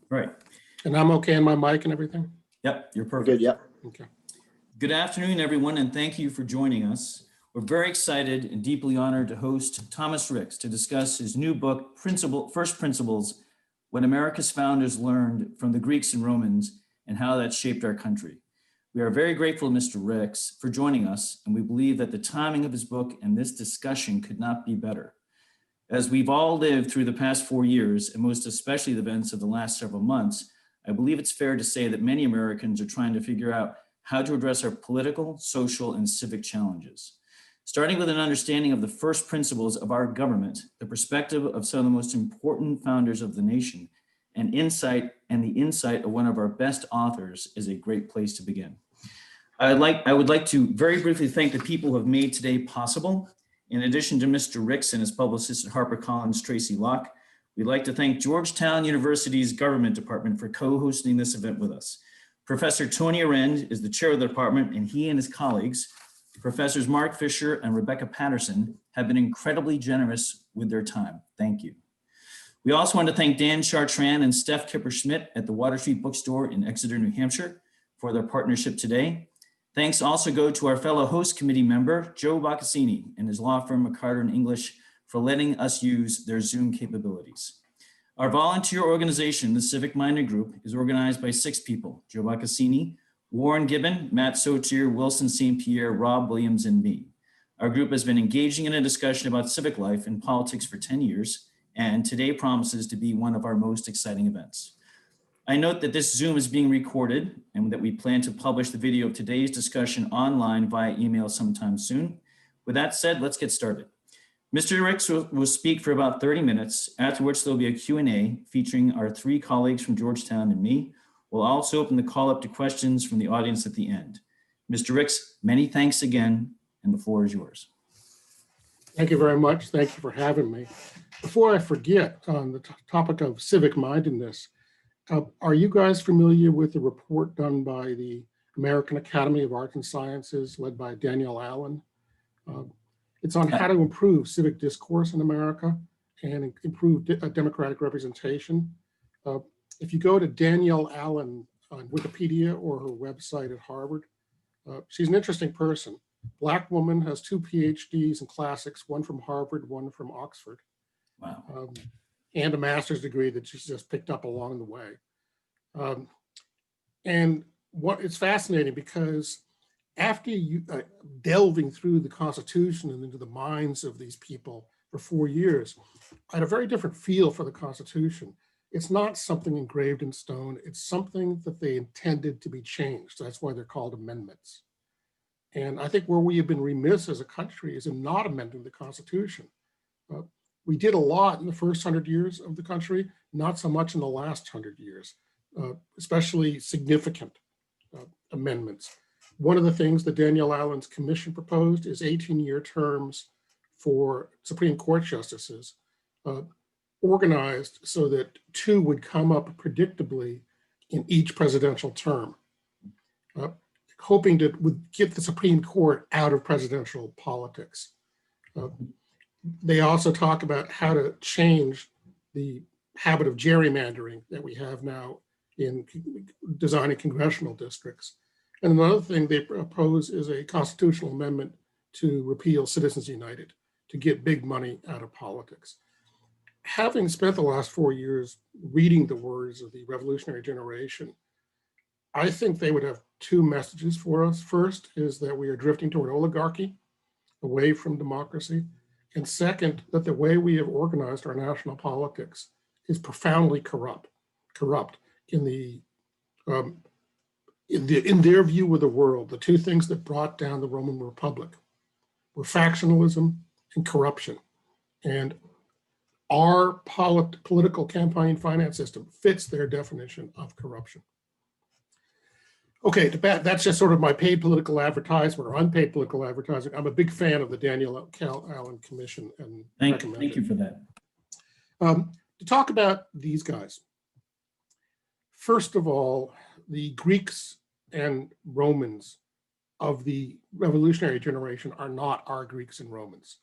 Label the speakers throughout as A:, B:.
A: Right.
B: And I'm okay on my mic and everything?
A: Yep, you're
C: Good,
A: perfect.
C: yep.
B: Okay.
A: Good afternoon, everyone, and thank you for joining us. We're very excited and deeply honored to host Thomas Ricks to discuss his new book, First Principles, What America's Founders Learned from the Greeks and Romans and How That Shaped Our Country. We are very grateful to Mr. Ricks for joining us, and we believe that the timing of his book and this discussion could not be better. As we've all lived through the past 4 years, and most especially the events of the last several months, I believe it's fair to say that many Americans are trying to figure out how to address our political, social, and civic challenges. Starting with an understanding of the first principles of our government, the perspective of some of the most important founders of the nation, and the insight of one of our best authors is a great place to begin. I would like to very briefly thank the people who have made today possible. In addition to Mr. Ricks and his publicist at HarperCollins, Tracy Locke, we'd like to thank Georgetown University's Government Department for co-hosting this event with us. Professor Tony Arend is the chair of the department, and he and his colleagues, Professors Mark Fisher and Rebecca Patterson, have been incredibly generous with their time. Thank you. We also want to thank Dan Chartrand and Steph Kipper-Schmidt at the Water Street Bookstore in Exeter, New Hampshire for their partnership today. Thanks also go to our fellow host committee member, Joe Baccassini and his law firm, McCarter & English, for letting us use their Zoom capabilities. Our volunteer organization, the Civic Minded Group, is organized by 6 people: Joe Baccassini, Warren Gibbon, Matt Sotier, Wilson St. Pierre, Rob Williams, and me. Our group has been engaging in a discussion about civic life and politics for 10 years, and today promises to be one of our most exciting events. I note that this Zoom is being recorded and that we plan to publish the video of today's discussion online via email sometime soon. With that said, let's get started. Mr. Ricks will speak for about 30 minutes, after which there'll be a Q&A featuring our 3 colleagues from Georgetown and me. We'll also open the call up to questions from the audience at the end. Mr. Ricks, many thanks again, and the floor is yours.
B: Thank you very much. Thank you for having me. Before I forget, on the topic of civic mindedness, are you guys familiar with the report done by the American Academy of Arts and Sciences, led by Danielle Allen? It's on how to improve civic discourse in America and improve democratic representation. If you go to Danielle Allen on Wikipedia or her website at Harvard, she's an interesting person. Black woman, has 2 PhDs in classics, one from Harvard, one from Oxford.
A: Wow.
B: And a master's degree that she's just picked up along the way. And it's fascinating because after you delving through the Constitution and into the minds of these people for 4 years, I had a very different feel for the Constitution. It's not something engraved in stone. It's something that they intended to be changed. That's why they're called amendments. And I think where we have been remiss as a country is in not amending the Constitution. We did a lot in the first 100 years of the country, not so much in the last 100 years, especially significant amendments. One of the things that Danielle Allen's commission proposed is 18-year terms for Supreme Court justices, organized so that 2 would come up predictably in each presidential term, hoping to get the Supreme Court out of presidential politics. They also talk about how to change the habit of gerrymandering that we have now in designing congressional districts. And another thing they propose is a constitutional amendment to repeal Citizens United, to get big money out of politics. Having spent the last 4 years reading the words of the revolutionary generation, I think they would have 2 messages for us. First is that we are drifting toward oligarchy, away from democracy. And second, that the way we have organized our national politics is profoundly corrupt in their view of the world. The 2 things that brought down the Roman Republic were factionalism and corruption. And our political campaign finance system fits their definition of corruption. Okay, that's just sort of my paid political advertisement or unpaid political advertising. I'm a big fan of the Danielle Allen Commission. And
A: thank you for that.
B: To talk about these guys, first of all, the Greeks and Romans of the revolutionary generation are not our Greeks and Romans.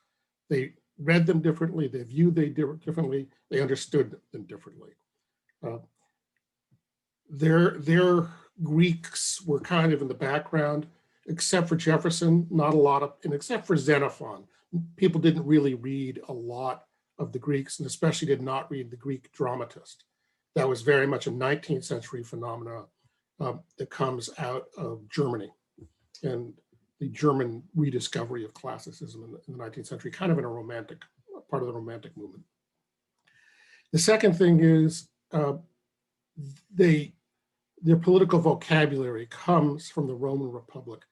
B: They read them differently, they viewed them differently, they understood them differently. their Greeks were kind of in the background, except for Jefferson, not a lot of, and except for Xenophon. People didn't really read a lot of the Greeks, and especially did not read the Greek dramatist. That was very much a 19th century phenomenon that comes out of Germany and the German rediscovery of classicism in the 19th century, kind of in a romantic, part of the romantic movement. The second thing is their political vocabulary comes from the Roman Republic.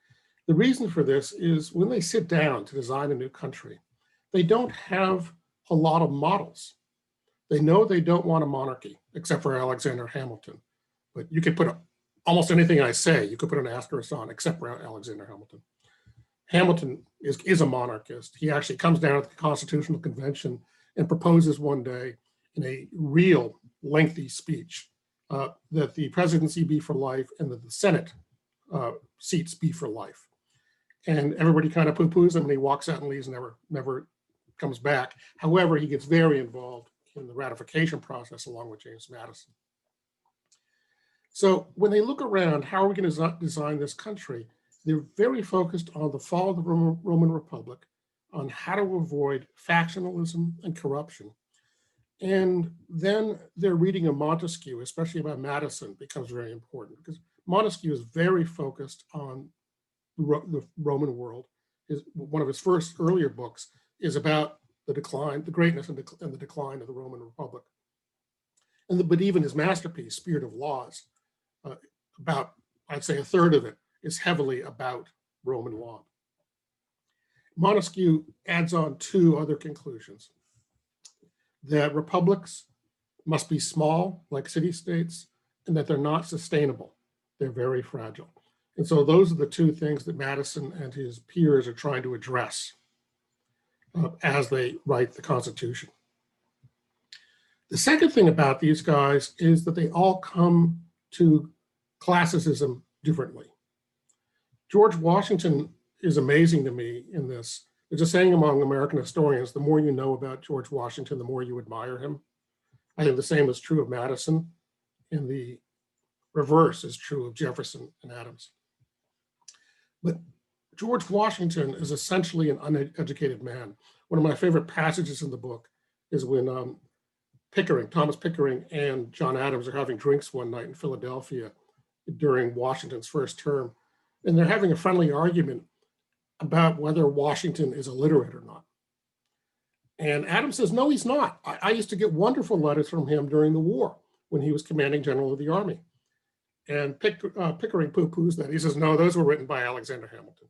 B: The reason for this is when they sit down to design a new country, they don't have a lot of models. They know they don't want a monarchy, except for Alexander Hamilton. But you could put almost anything I say, you could put an asterisk on, except for Alexander Hamilton. Hamilton is a monarchist. He actually comes down to the Constitutional Convention and proposes one day in a real lengthy speech that the presidency be for life and that the Senate seats be for life. And everybody kind of poo-poos him and he walks out and leaves and never comes back. However, he gets very involved in the ratification process along with James Madison. So when they look around, how are we going to design this country? They're very focused on the fall of the Roman Republic, on how to avoid factionalism and corruption. And then their reading of Montesquieu, especially about Madison, becomes very important because Montesquieu is very focused on the Roman world. One of his first earlier books is about the decline, the greatness and the decline of the Roman Republic. But even his masterpiece, Spirit of Laws, about, I'd say a third of it is heavily about Roman law. Montesquieu adds on two other conclusions: that republics must be small, like city-states, and that they're not sustainable. They're very fragile. And so those are the two things that Madison and his peers are trying to address as they write the Constitution. The second thing about these guys is that they all come to classicism differently. George Washington is amazing to me in this. There's a saying among American historians, the more you know about George Washington, the more you admire him. I think the same is true of Madison, and the reverse is true of Jefferson and Adams. But George Washington is essentially an uneducated man. One of my favorite passages in the book is when Thomas Pickering and John Adams are having drinks one night in Philadelphia during Washington's first term. And they're having a friendly argument about whether Washington is illiterate or not. And Adams says, no, he's not. I used to get wonderful letters from him during the war when he was commanding general of the army. And Pickering poo-poos that. He says, no, those were written by Alexander Hamilton,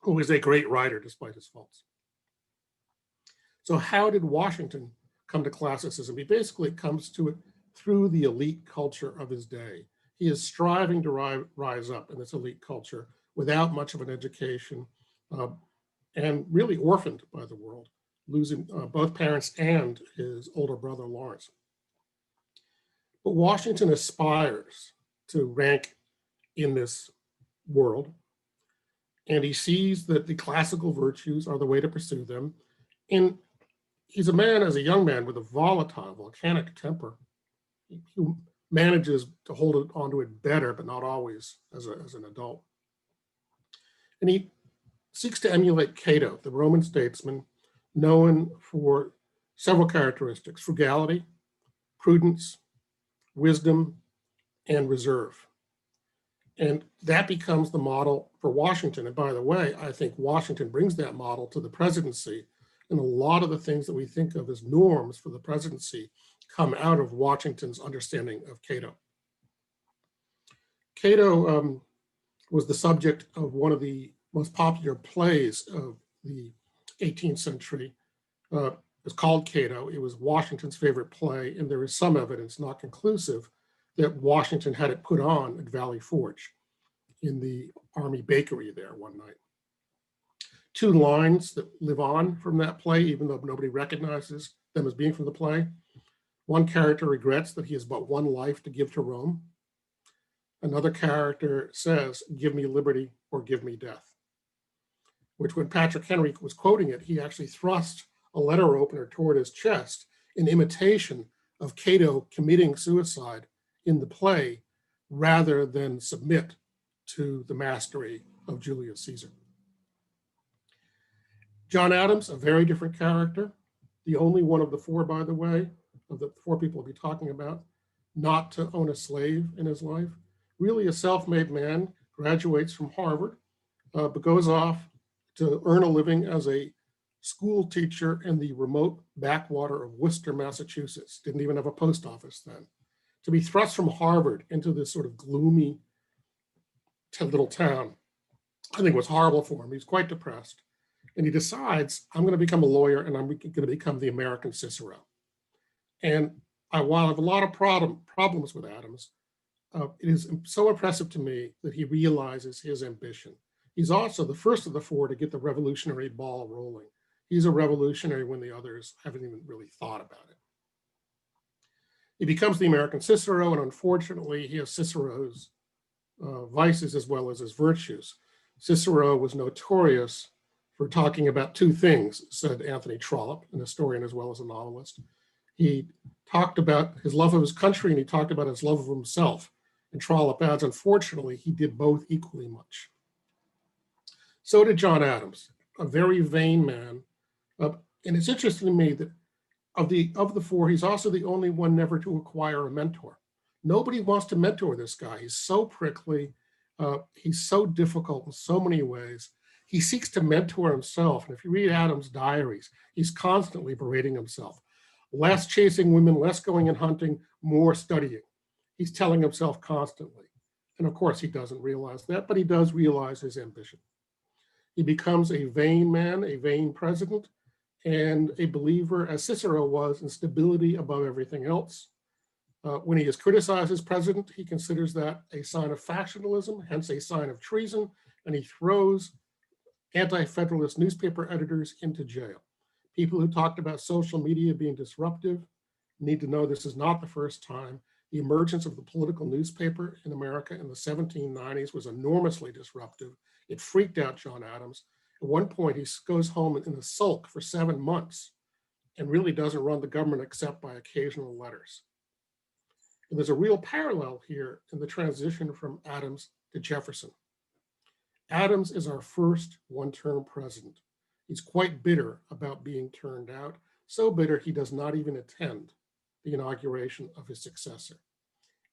B: who is a great writer despite his faults. So how did Washington come to classicism? He basically comes to it through the elite culture of his day. He is striving to rise up in this elite culture without much of an education and really orphaned by the world, losing both parents and his older brother, Lawrence. But Washington aspires to rank in this world, and he sees that the classical virtues are the way to pursue them. And he's a man, as a young man, with a volatile, volcanic temper. He manages to hold it onto it better, but not always as an adult. And he seeks to emulate Cato, the Roman statesman, known for several characteristics: frugality, prudence, wisdom, and reserve. And that becomes the model for Washington. And by the way, I think Washington brings that model to the presidency. And a lot of the things that we think of as norms for the presidency come out of Washington's understanding of Cato. Cato was the subject of one of the most popular plays of the 18th century. It was called Cato. It was Washington's favorite play, and there is some evidence, not conclusive, that Washington had it put on at Valley Forge in the Army bakery there one night. Two lines that live on from that play, even though nobody recognizes them as being from the play. One character regrets that he has but one life to give to Rome. Another character says, "Give me liberty or give me death," which when Patrick Henry was quoting it, he actually thrust a letter opener toward his chest in imitation of Cato committing suicide in the play rather than submit to the mastery of Julius Caesar. John Adams, a very different character, the only one of the four, by the way, of the four people we'll be talking about, not to own a slave in his life, really a self-made man, graduates from Harvard, but goes off to earn a living as a school teacher in the remote backwater of Worcester, Massachusetts. Didn't even have a post office then. To be thrust from Harvard into this sort of gloomy little town, I think was horrible for him. He's quite depressed. And he decides, I'm going to become a lawyer and I'm going to become the American Cicero. And while I have a lot of problems with Adams, it is so impressive to me that he realizes his ambition. He's also the first of the four to get the revolutionary ball rolling. He's a revolutionary when the others haven't even really thought about it. He becomes the American Cicero, and unfortunately, he has Cicero's vices as well as his virtues. Cicero was notorious for talking about two things, said Anthony Trollope, an historian as well as a novelist. He talked about his love of his country and he talked about his love of himself. And Trollope adds, unfortunately, he did both equally much. So did John Adams, a very vain man. And it's interesting to me that of the four, he's also the only one never to acquire a mentor. Nobody wants to mentor this guy. He's so prickly. He's so difficult in so many ways. He seeks to mentor himself. And if you read Adams' diaries, he's constantly berating himself. Less chasing women, less going and hunting, more studying. He's telling himself constantly. And of course, he doesn't realize that, but he does realize his ambition. He becomes a vain man, a vain president, and a believer, as Cicero was, in stability above everything else. When he is criticized as president, he considers that a sign of factionalism, hence a sign of treason, and he throws anti-federalist newspaper editors into jail. People who talked about social media being disruptive need to know this is not the first time. The emergence of the political newspaper in America in the 1790s was enormously disruptive. It freaked out John Adams. At one point, he goes home in a sulk for 7 months and really doesn't run the government except by occasional letters. And there's a real parallel here in the transition from Adams to Jefferson. Adams is our first one-term president. He's quite bitter about being turned out, so bitter he does not even attend the inauguration of his successor.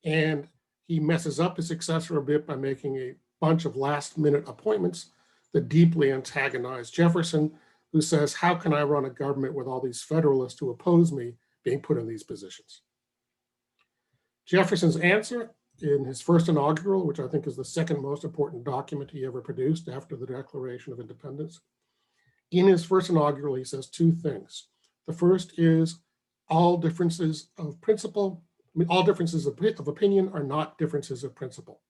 B: And he messes up his successor a bit by making a bunch of last-minute appointments that deeply antagonize Jefferson, who says, how can I run a government with all these Federalists who oppose me being put in these positions? Jefferson's answer in his first inaugural, which I think is the second most important document he ever produced after the Declaration of Independence. In his first inaugural, he says two things. The first is all differences of principle, all differences of opinion are not differences of principle.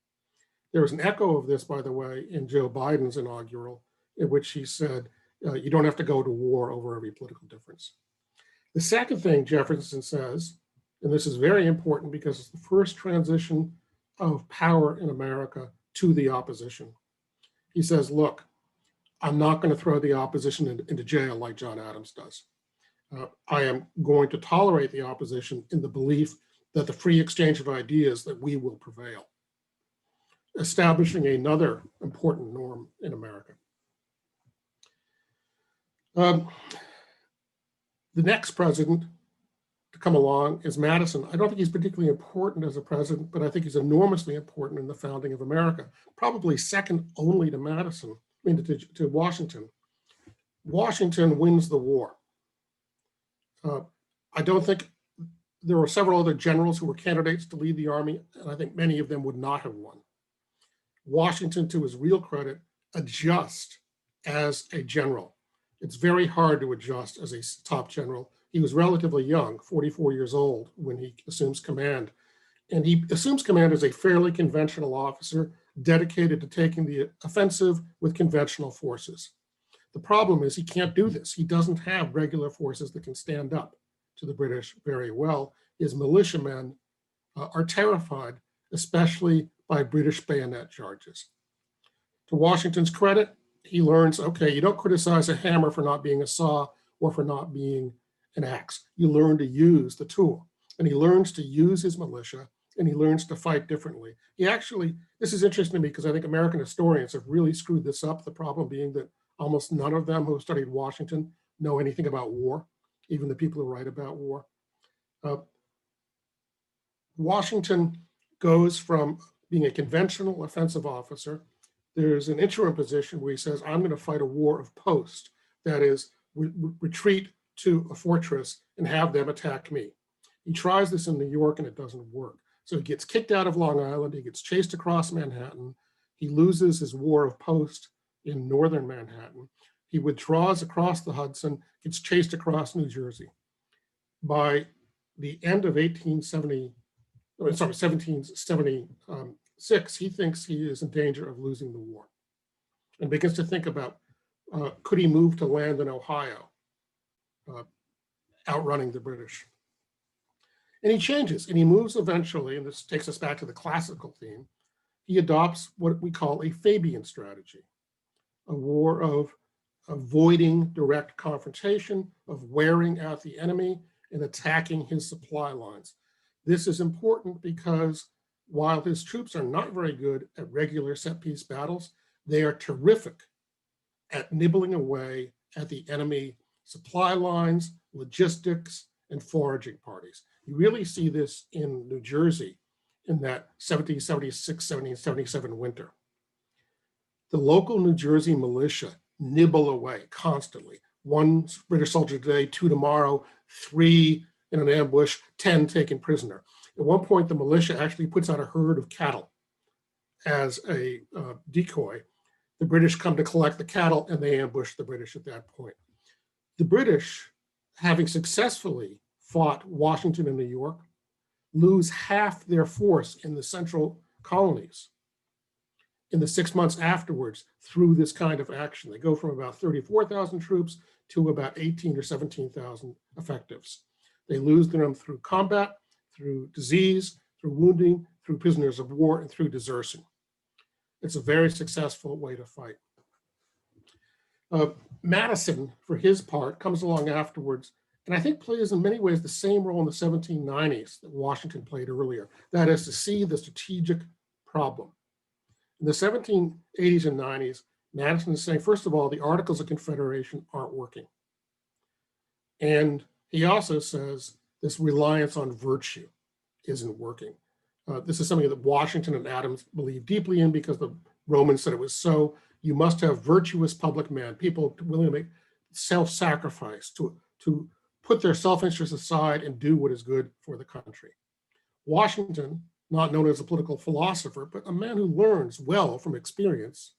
B: There was an echo of this, by the way, in Joe Biden's inaugural, in which he said, you don't have to go to war over every political difference. The second thing Jefferson says, and this is very important because it's the first transition of power in America to the opposition. He says, look, I'm not going to throw the opposition into jail like John Adams does. I am going to tolerate the opposition in the belief that the free exchange of ideas that we will prevail, establishing another important norm in America. The next president to come along is Madison. I don't think he's particularly important as a president, but I think he's enormously important in the founding of America, probably second only to Madison, I mean to Washington. Washington wins the war. I don't think there were several other generals who were candidates to lead the army, and I think many of them would not have won. Washington, to his real credit, adjusts as a general. It's very hard to adjust as a top general. He was relatively young, 44 years old, when he assumes command. And he assumes command as a fairly conventional officer dedicated to taking the offensive with conventional forces. The problem is he can't do this. He doesn't have regular forces that can stand up to the British very well. His militiamen are terrified, especially by British bayonet charges. To Washington's credit, he learns, okay, you don't criticize a hammer for not being a saw or for not being an axe. You learn to use the tool. And he learns to use his militia and he learns to fight differently. He actually, this is interesting to me because I think American historians have really screwed this up. The problem being that almost none of them who have studied Washington know anything about war, even the people who write about war. Washington goes from being a conventional offensive officer. There's an interim position where he says, I'm going to fight a war of post. That is, retreat to a fortress and have them attack me. He tries this in New York and it doesn't work. So he gets kicked out of Long Island. He gets chased across Manhattan. He loses his war of post in northern Manhattan. He withdraws across the Hudson, gets chased across New Jersey. By the end of 1776, he thinks he is in danger of losing the war and begins to think about, could he move to land in Ohio, outrunning the British? And he changes and he moves eventually, and this takes us back to the classical theme, he adopts what we call a Fabian strategy, a war of avoiding direct confrontation, of wearing out the enemy and attacking his supply lines. This is important because while his troops are not very good at regular set piece battles, they are terrific at nibbling away at the enemy supply lines, logistics, and foraging parties. You really see this in New Jersey in that 1776, 1777 winter. The local New Jersey militia nibble away constantly. 1 British soldier today, 2 tomorrow, 3 in an ambush, 10 taken prisoner. At one point, the militia actually puts out a herd of cattle as a decoy. The British come to collect the cattle and they ambush the British at that point. The British, having successfully fought Washington and New York, lose half their force in the central colonies in the 6 months afterwards through this kind of action. They go from about 34,000 troops to about 18 or 17,000 effectives. They lose them through combat, through disease, through wounding, through prisoners of war, and through desertion. It's a very successful way to fight. Madison, for his part, comes along afterwards, and I think plays in many ways the same role in the 1790s that Washington played earlier. That is to see the strategic problem. In the 1780s and 90s, Madison is saying, first of all, the Articles of Confederation aren't working. And he also says this reliance on virtue isn't working. This is something that Washington and Adams believed deeply in because the Romans said it was so. You must have virtuous public men, people willing to make self-sacrifice, to put their self-interest aside and do what is good for the country. Washington, not known as a political philosopher, but a man who learns well from experience,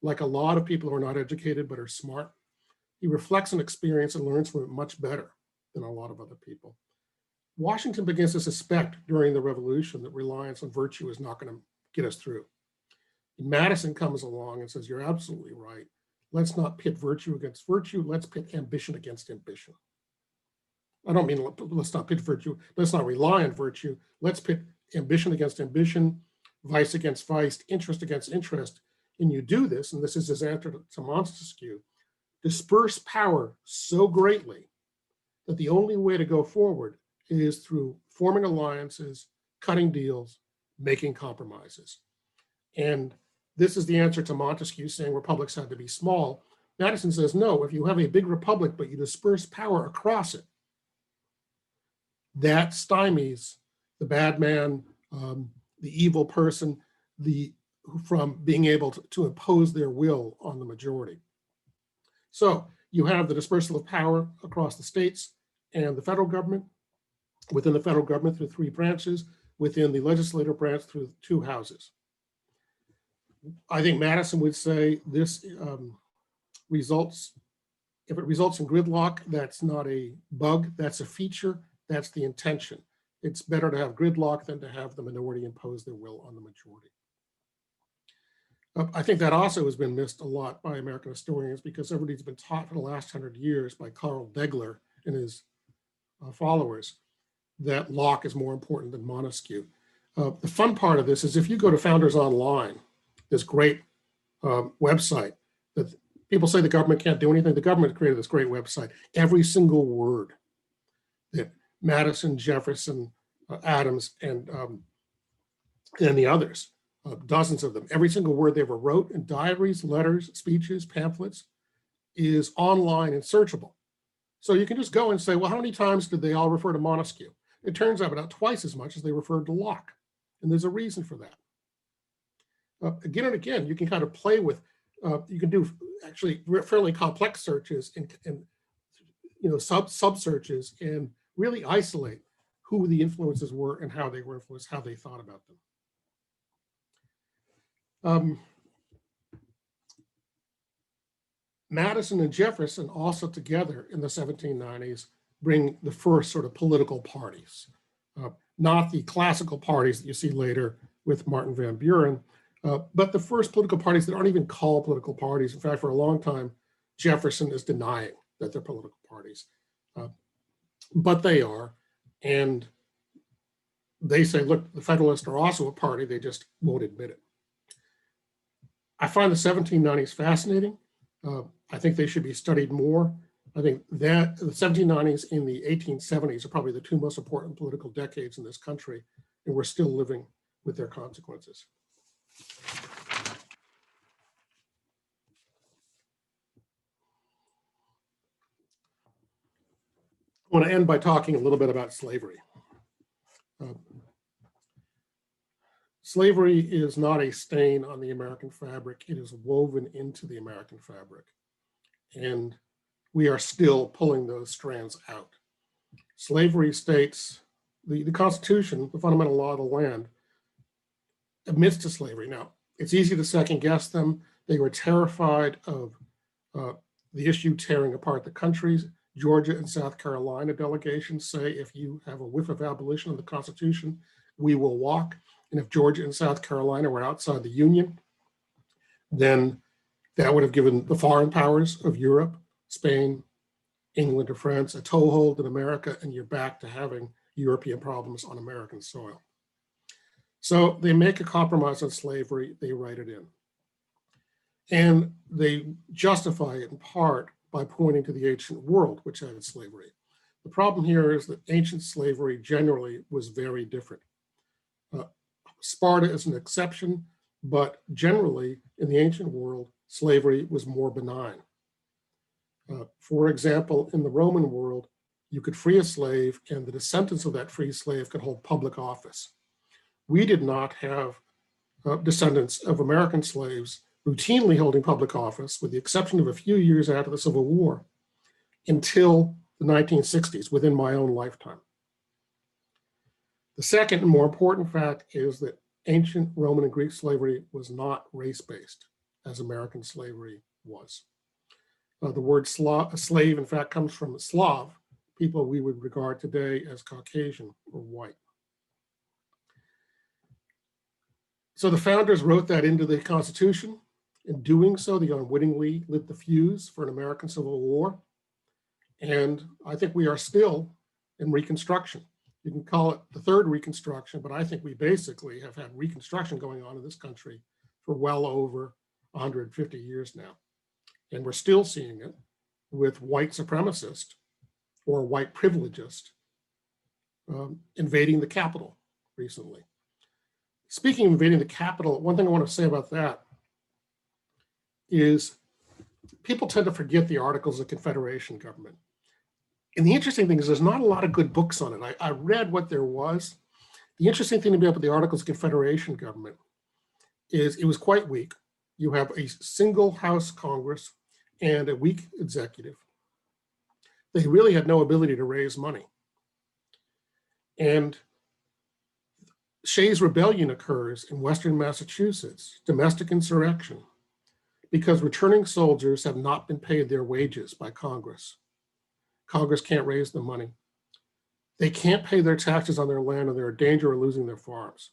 B: like a lot of people who are not educated but are smart. He reflects on experience and learns from it much better than a lot of other people. Washington begins to suspect during the Revolution that reliance on virtue is not going to get us through. Madison comes along and says, you're absolutely right. Let's not pit virtue against virtue. Let's pit ambition against ambition. I don't mean let's not pit virtue. Let's not rely on virtue. Let's pit ambition against ambition, vice against vice, interest against interest. And you do this, and this is his answer to Montesquieu, disperse power so greatly that the only way to go forward is through forming alliances, cutting deals, making compromises. And this is the answer to Montesquieu saying republics had to be small. Madison says, no, if you have a big republic, but you disperse power across it, that stymies the bad man, the evil person, from being able to impose their will on the majority. So you have the dispersal of power across the states and the federal government, within the federal government through 3 branches, within the legislative branch through 2 houses. I think Madison would say this results, if it results in gridlock, that's not a bug, that's a feature, that's the intention. It's better to have gridlock than to have the minority impose their will on the majority. I think that also has been missed a lot by American historians because everybody's been taught for the last 100 years by Carl Degler and his followers that Locke is more important than Montesquieu. The fun part of this is if you go to Founders Online, this great website that people say the government can't do anything. The government created this great website. Every single word that Madison, Jefferson, Adams, and and the others, dozens of them. Every single word they ever wrote in diaries, letters, speeches, pamphlets is online and searchable. So you can just go and say, well, how many times did they all refer to Montesquieu? It turns out about twice as much as they referred to Locke. And there's a reason for that. Again and again, you can kind of play with, you can do actually fairly complex searches and sub searches and really isolate who the influences were and how they were influenced, how they thought about them. Madison and Jefferson also together in the 1790s bring the first sort of political parties, not the classical parties that you see later with Martin Van Buren, but the first political parties that aren't even called political parties. In fact, for a long time, Jefferson is denying that they're political parties, but they are. And they say, look, the Federalists are also a party, they just won't admit it. I find the 1790s fascinating. I think they should be studied more. I think that the 1790s and the 1870s are probably the two most important political decades in this country, and we're still living with their consequences. I want to end by talking a little bit about slavery. Slavery is not a stain on the American fabric. It is woven into the American fabric. And we are still pulling those strands out. Slavery states, the Constitution, the fundamental law of the land, admits to slavery. Now, it's easy to second guess them. They were terrified of the issue tearing apart the countries. Georgia and South Carolina delegations say, if you have a whiff of abolition of the Constitution, we will walk. And if Georgia and South Carolina were outside the Union, then that would have given the foreign powers of Europe, Spain, England, or France a toehold in America, and you're back to having European problems on American soil. So they make a compromise on slavery, they write it in. And they justify it in part by pointing to the ancient world, which had slavery. The problem here is that ancient slavery generally was very different. Sparta is an exception, but generally in the ancient world, slavery was more benign. For example, in the Roman world, you could free a slave and the descendants of that free slave could hold public office. We did not have descendants of American slaves routinely holding public office, with the exception of a few years after the Civil War, until the 1960s, within my own lifetime. The second and more important fact is that ancient Roman and Greek slavery was not race-based, as American slavery was. The word slave, in fact, comes from Slav, people we would regard today as Caucasian or white. So the founders wrote that into the Constitution. In doing so, they unwittingly lit the fuse for an American Civil War. And I think we are still in Reconstruction. You can call it the third Reconstruction, but I think we basically have had Reconstruction going on in this country for well over 150 years now. And we're still seeing it with white supremacists or white privilegists invading the Capitol recently. Speaking of invading the Capitol, one thing I want to say about that is people tend to forget the Articles of Confederation government. And the interesting thing is there's not a lot of good books on it. I read what there was. The interesting thing about the Articles of Confederation government is it was quite weak. You have a single House Congress and a weak executive. They really had no ability to raise money. And Shays' Rebellion occurs in Western Massachusetts, domestic insurrection, because returning soldiers have not been paid their wages by Congress. Congress can't raise the money. They can't pay their taxes on their land, and they're in danger of losing their farms.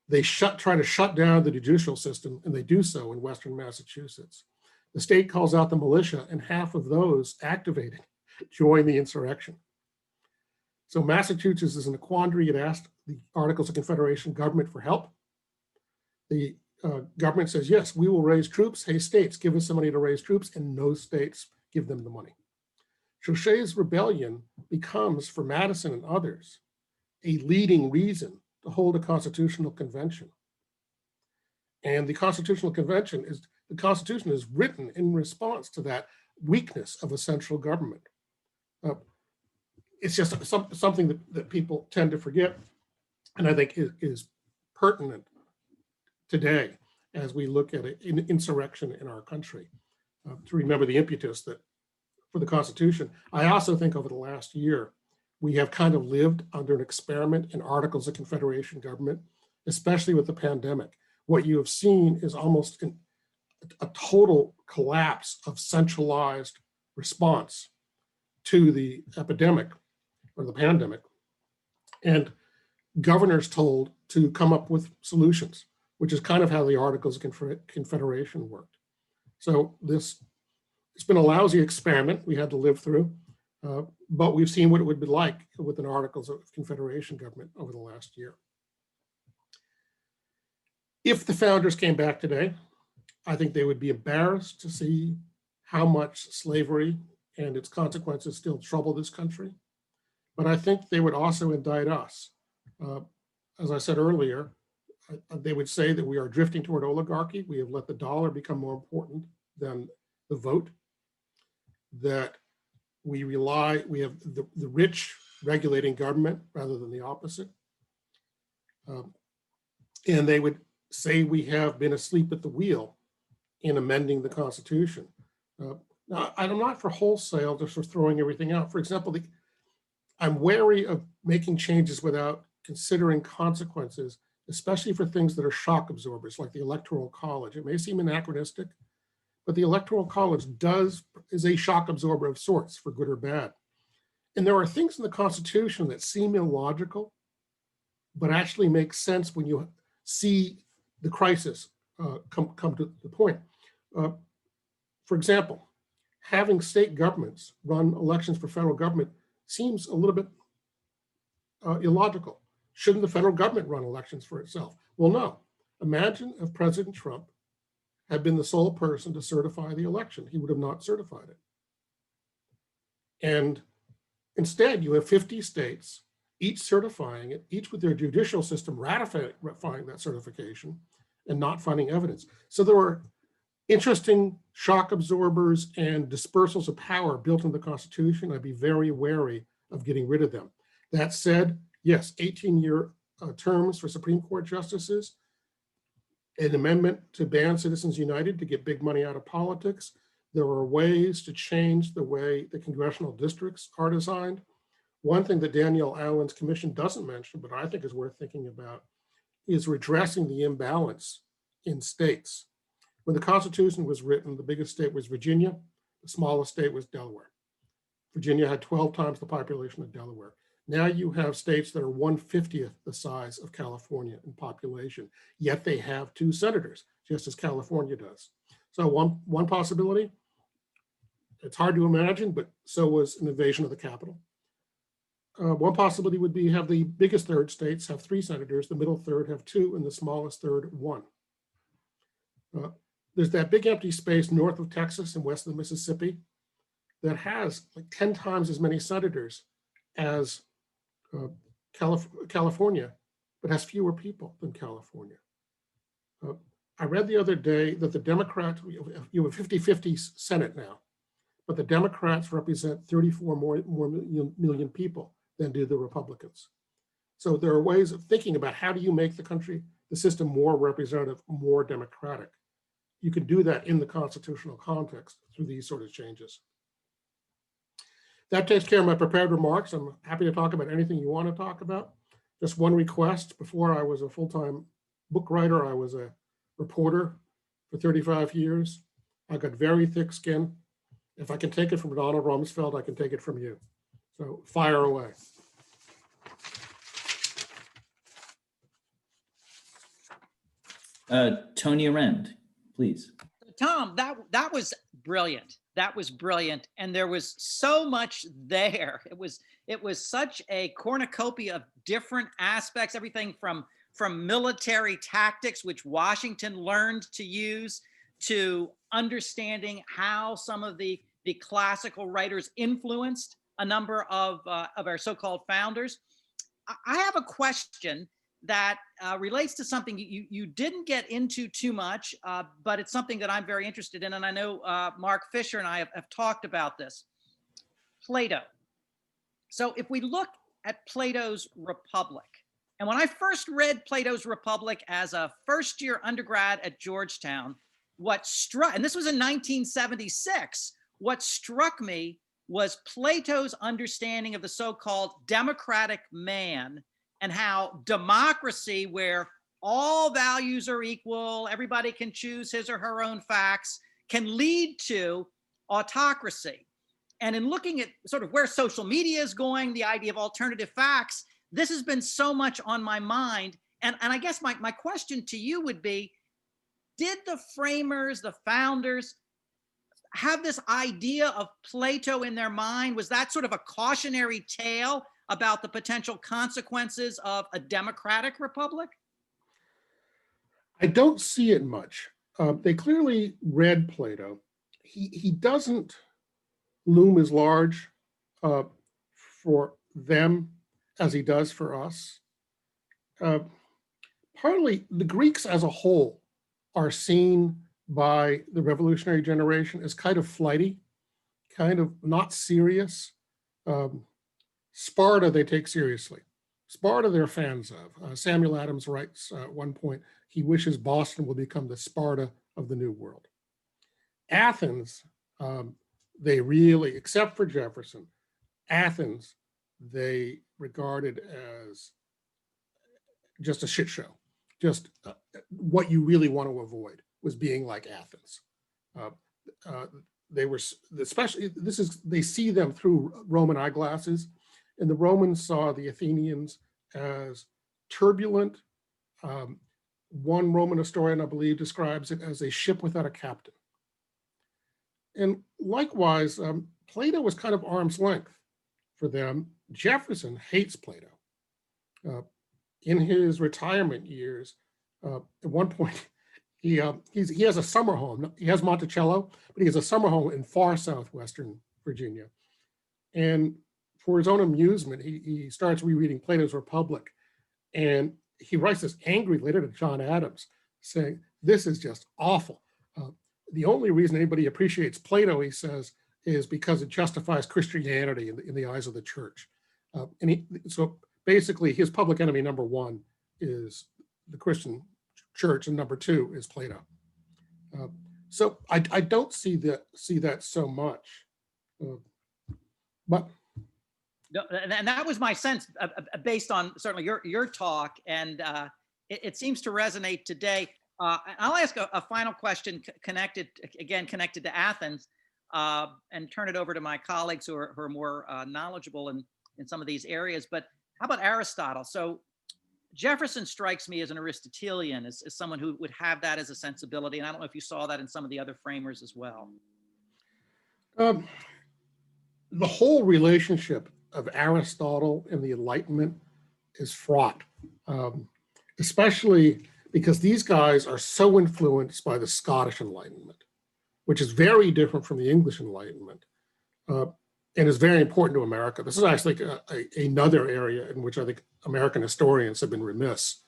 B: They try to shut down the judicial system, and they do so in Western Massachusetts. The state calls out the militia, and half of those activated join the insurrection. So Massachusetts is in a quandary. It asked the Articles of Confederation government for help. The government says, yes, we will raise troops. Hey, states, give us some money to raise troops, and no states give them the money. So Shays' Rebellion becomes, for Madison and others, a leading reason to hold a constitutional convention. And the Constitutional Convention the Constitution is written in response to that weakness of a central government. It's just something that people tend to forget, and I think is pertinent today as we look at an insurrection in our country, to remember the impetus that for the Constitution. I also think over the last year, we have kind of lived under an experiment in Articles of Confederation government, especially with the pandemic. What you have seen is almost a total collapse of centralized response to the epidemic or the pandemic, and governors told to come up with solutions, which is kind of how the Articles of Confederation worked. So it's been a lousy experiment we had to live through, but we've seen what it would be like with an Articles of Confederation government over the last year. If the founders came back today, I think they would be embarrassed to see how much slavery and its consequences still trouble this country. But I think they would also indict us. As I said earlier, they would say that we are drifting toward oligarchy. We have let the dollar become more important than the vote, that we have the rich regulating government rather than the opposite. And they would say we have been asleep at the wheel in amending the Constitution. Now, I'm not for wholesale, just for throwing everything out. For example, I'm wary of making changes without considering consequences, especially for things that are shock absorbers, like the Electoral College. It may seem anachronistic, but the Electoral College is a shock absorber of sorts, for good or bad. And there are things in the Constitution that seem illogical, but actually make sense when you see the crisis come to the point. For example, having state governments run elections for federal government seems a little bit illogical. Shouldn't the federal government run elections for itself? Well, no. Imagine if President Trump had been the sole person to certify the election. He would have not certified it. And instead, you have 50 states, each certifying it, each with their judicial system ratifying that certification and not finding evidence. So there were interesting shock absorbers and dispersals of power built into the Constitution. I'd be very wary of getting rid of them. That said, yes, 18-year terms for Supreme Court justices, an amendment to ban Citizens United to get big money out of politics. There are ways to change the way the congressional districts are designed. One thing that Danielle Allen's commission doesn't mention, but I think is worth thinking about, is redressing the imbalance in states. When the Constitution was written, the biggest state was Virginia, the smallest state was Delaware. Virginia had 12 times the population of Delaware. Now you have states that are 1/50th the size of California in population, yet they have 2 senators, just as California does. So one possibility, it's hard to imagine, but so was an invasion of the Capitol. One possibility would be have the biggest third states have 3 senators, the middle third have 2, and the smallest third 1. There's that big empty space north of Texas and west of the Mississippi that has like 10 times as many senators as California, but has fewer people than California. I read the other day that the Democrats, you have a 50-50 Senate now, but the Democrats represent 34 more million people than do the Republicans. So there are ways of thinking about how do you make the system more representative, more democratic. You can do that in the constitutional context through these sort of changes. That takes care of my prepared remarks. I'm happy to talk about anything you want to talk about. Just one request: before I was a full-time book writer, I was a reporter for 35 years. I got very thick skin. If I can take it from Donald Rumsfeld, I can take it from you. So fire away.
A: Tony Arend, please.
C: Tom, that was brilliant. That was brilliant, and there was so much there. It was such a cornucopia of different aspects, everything from military tactics, which Washington learned to use, to understanding how some of the classical writers influenced a number of our so-called founders. I have a question that relates to something you didn't get into too much, but it's something that I'm very interested in. And I know Mark Fisher and I have talked about this. Plato. So if we look at Plato's Republic, and when I first read Plato's Republic as a first-year undergrad at Georgetown, and this was in 1976, what struck me was Plato's understanding of the so-called democratic man, and how democracy, where all values are equal, everybody can choose his or her own facts, can lead to autocracy. And in looking at sort of where social media is going, the idea of alternative facts, this has been so much on my mind. And I guess my question to you would be, did the framers, the founders, have this idea of Plato in their mind? Was that sort of a cautionary tale about the potential consequences of a democratic republic?
B: I don't see it much. They clearly read Plato. He doesn't loom as large for them as he does for us. Partly, the Greeks as a whole are seen by the revolutionary generation as kind of flighty, kind of not serious. Sparta, they take seriously. Sparta, they're fans of. Samuel Adams writes at one point, he wishes Boston will become the Sparta of the New World. Athens, they really, except for Jefferson, Athens, they regarded as just a shit show. Just what you really want to avoid was being like Athens. They were, especially, they see them through Roman eyeglasses, and the Romans saw the Athenians as turbulent. One Roman historian, I believe, describes it as a ship without a captain. And likewise, Plato was kind of arm's length for them. Jefferson hates Plato. In his retirement years, at one point, he has a summer home. He has Monticello, but he has a summer home in far southwestern Virginia. And for his own amusement, he starts rereading Plato's Republic, and he writes this angry letter to John Adams saying, "This is just awful. The only reason anybody appreciates Plato," he says, "is because it justifies Christianity in the eyes of the church." So basically, his public enemy number one is the Christian church, and number two is Plato. So I don't see that so much, but.
C: And that was my sense based on certainly your talk, and it seems to resonate today. I'll ask a final question connected to Athens, and turn it over to my colleagues who are more knowledgeable in some of these areas. But how about Aristotle? So Jefferson strikes me as an Aristotelian, as someone who would have that as a sensibility. And I don't know if you saw that in some of the other framers as well.
B: The whole relationship of Aristotle and the Enlightenment is fraught, especially because these guys are so influenced by the Scottish Enlightenment, which is very different from the English Enlightenment, and is very important to America. This is actually another area in which I think American historians have been remiss.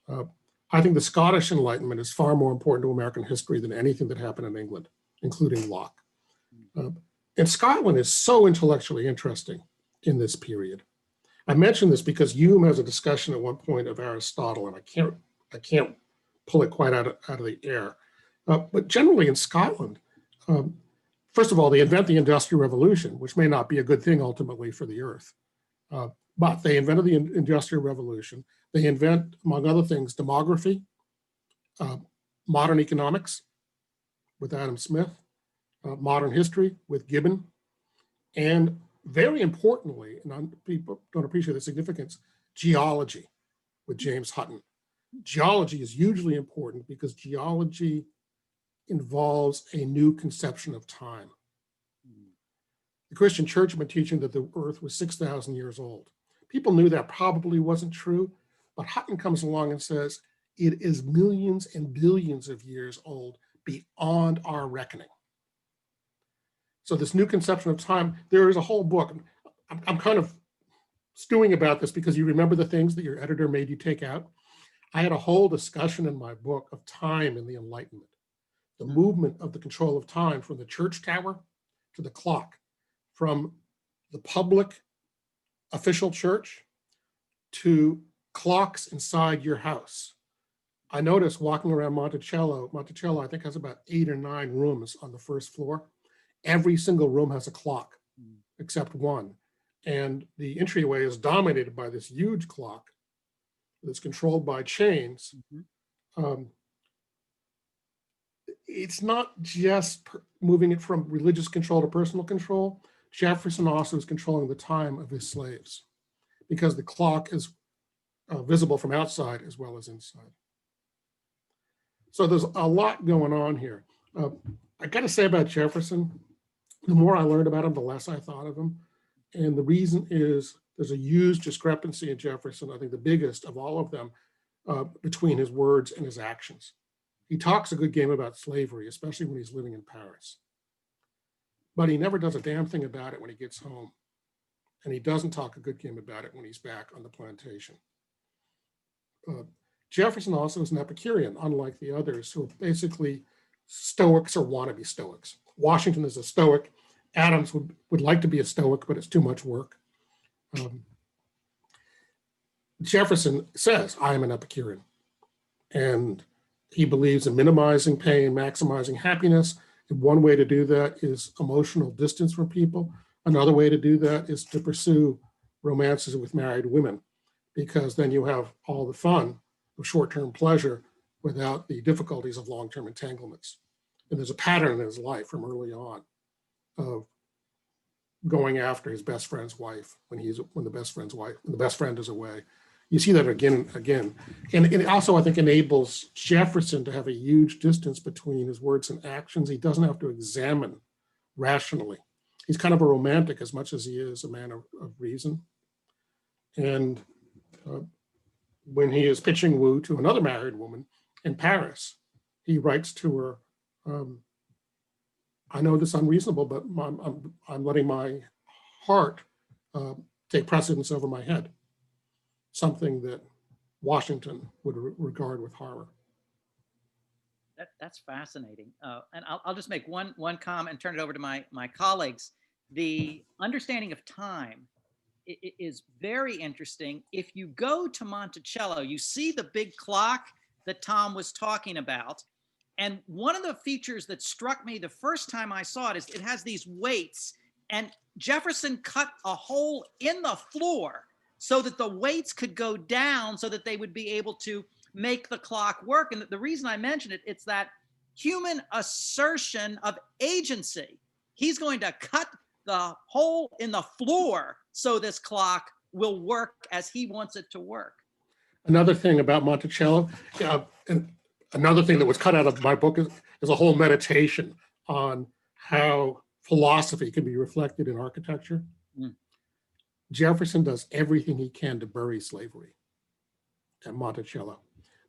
B: I think the Scottish Enlightenment is far more important to American history than anything that happened in England, including Locke. And Scotland is so intellectually interesting in this period. I mention this because Hume has a discussion at one point of Aristotle, and I can't pull it quite out of the air. But generally in Scotland, first of all, they invent the Industrial Revolution, which may not be a good thing ultimately for the earth. But they invented the Industrial Revolution. They invent, among other things, demography, modern economics with Adam Smith, modern history with Gibbon, and very importantly, and people don't appreciate the significance, geology with James Hutton. Geology is hugely important because geology involves a new conception of time. The Christian church had been teaching that the earth was 6,000 years old. People knew that probably wasn't true, but Hutton comes along and says, it is millions and billions of years old beyond our reckoning. So this new conception of time, there is a whole book. I'm kind of stewing about this because you remember the things that your editor made you take out. I had a whole discussion in my book of time in the Enlightenment, the movement of the control of time from the church tower to the clock, from the public official church to clocks inside your house. I noticed walking around Monticello, I think has about 8 or 9 rooms on the first floor. Every single room has a clock except one. And the entryway is dominated by this huge clock that's controlled by chains. It's not just moving it from religious control to personal control. Jefferson also is controlling the time of his slaves because the clock is visible from outside as well as inside. So there's a lot going on here. I got to say about Jefferson, the more I learned about him, the less I thought of him. And the reason is there's a huge discrepancy in Jefferson, I think the biggest of all of them, between his words and his actions. He talks a good game about slavery, especially when he's living in Paris. But he never does a damn thing about it when he gets home. And he doesn't talk a good game about it when he's back on the plantation. Jefferson also is an Epicurean, unlike the others who are basically Stoics or wannabe Stoics. Washington is a Stoic. Adams would like to be a Stoic, but it's too much work. Jefferson says, I am an Epicurean. And he believes in minimizing pain, maximizing happiness. And one way to do that is emotional distance from people. Another way to do that is to pursue romances with married women, because then you have all the fun of short-term pleasure without the difficulties of long-term entanglements. And there's a pattern in his life from early on of going after his best friend's wife when the best friend is away. You see that again and again. And it also, I think, enables Jefferson to have a huge distance between his words and actions. He doesn't have to examine rationally. He's kind of a romantic as much as he is a man of reason. And when he is pitching woo to another married woman in Paris, he writes to her, I know this is unreasonable, but I'm letting my heart take precedence over my head, something that Washington would regard with horror.
C: That's fascinating. And I'll just make one comment and turn it over to my colleagues. The understanding of time is very interesting. If you go to Monticello, you see the big clock that Tom was talking about. And one of the features that struck me the first time I saw it is it has these weights, and Jefferson cut a hole in the floor so that the weights could go down so that they would be able to make the clock work. And the reason I mention it, it's that human assertion of agency. He's going to cut the hole in the floor so this clock will work as he wants it to work.
B: Another thing about Monticello, and another thing that was cut out of my book is a whole meditation on how philosophy can be reflected in architecture. Jefferson does everything he can to bury slavery at Monticello.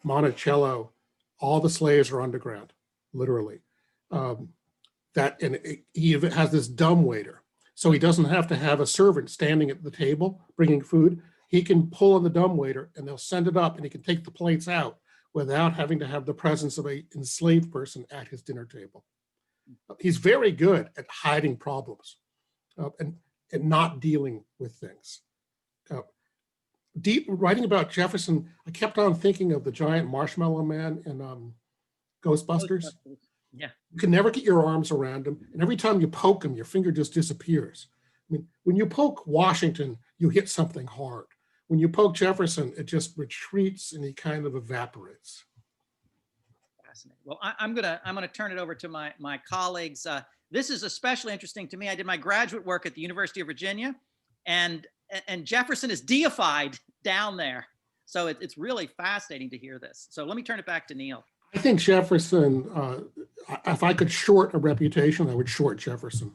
B: Monticello, all the slaves are underground, literally. He has this dumbwaiter, so he doesn't have to have a servant standing at the table bringing food. He can pull on the dumbwaiter and they'll send it up and he can take the plates out without having to have the presence of an enslaved person at his dinner table. He's very good at hiding problems and not dealing with things. Writing about Jefferson, I kept on thinking of the giant marshmallow man in Ghostbusters.
C: Yeah.
B: You can never get your arms around him. And every time you poke him, your finger just disappears. I mean, when you poke Washington, you hit something hard. When you poke Jefferson, it just retreats and he kind of evaporates.
C: Fascinating. Well, I'm gonna turn it over to my colleagues. This is especially interesting to me. I did my graduate work at the University of Virginia, and Jefferson is deified down there. So it's really fascinating to hear this. So let me turn it back to Neil.
B: I think Jefferson, if I could short a reputation, I would short Jefferson.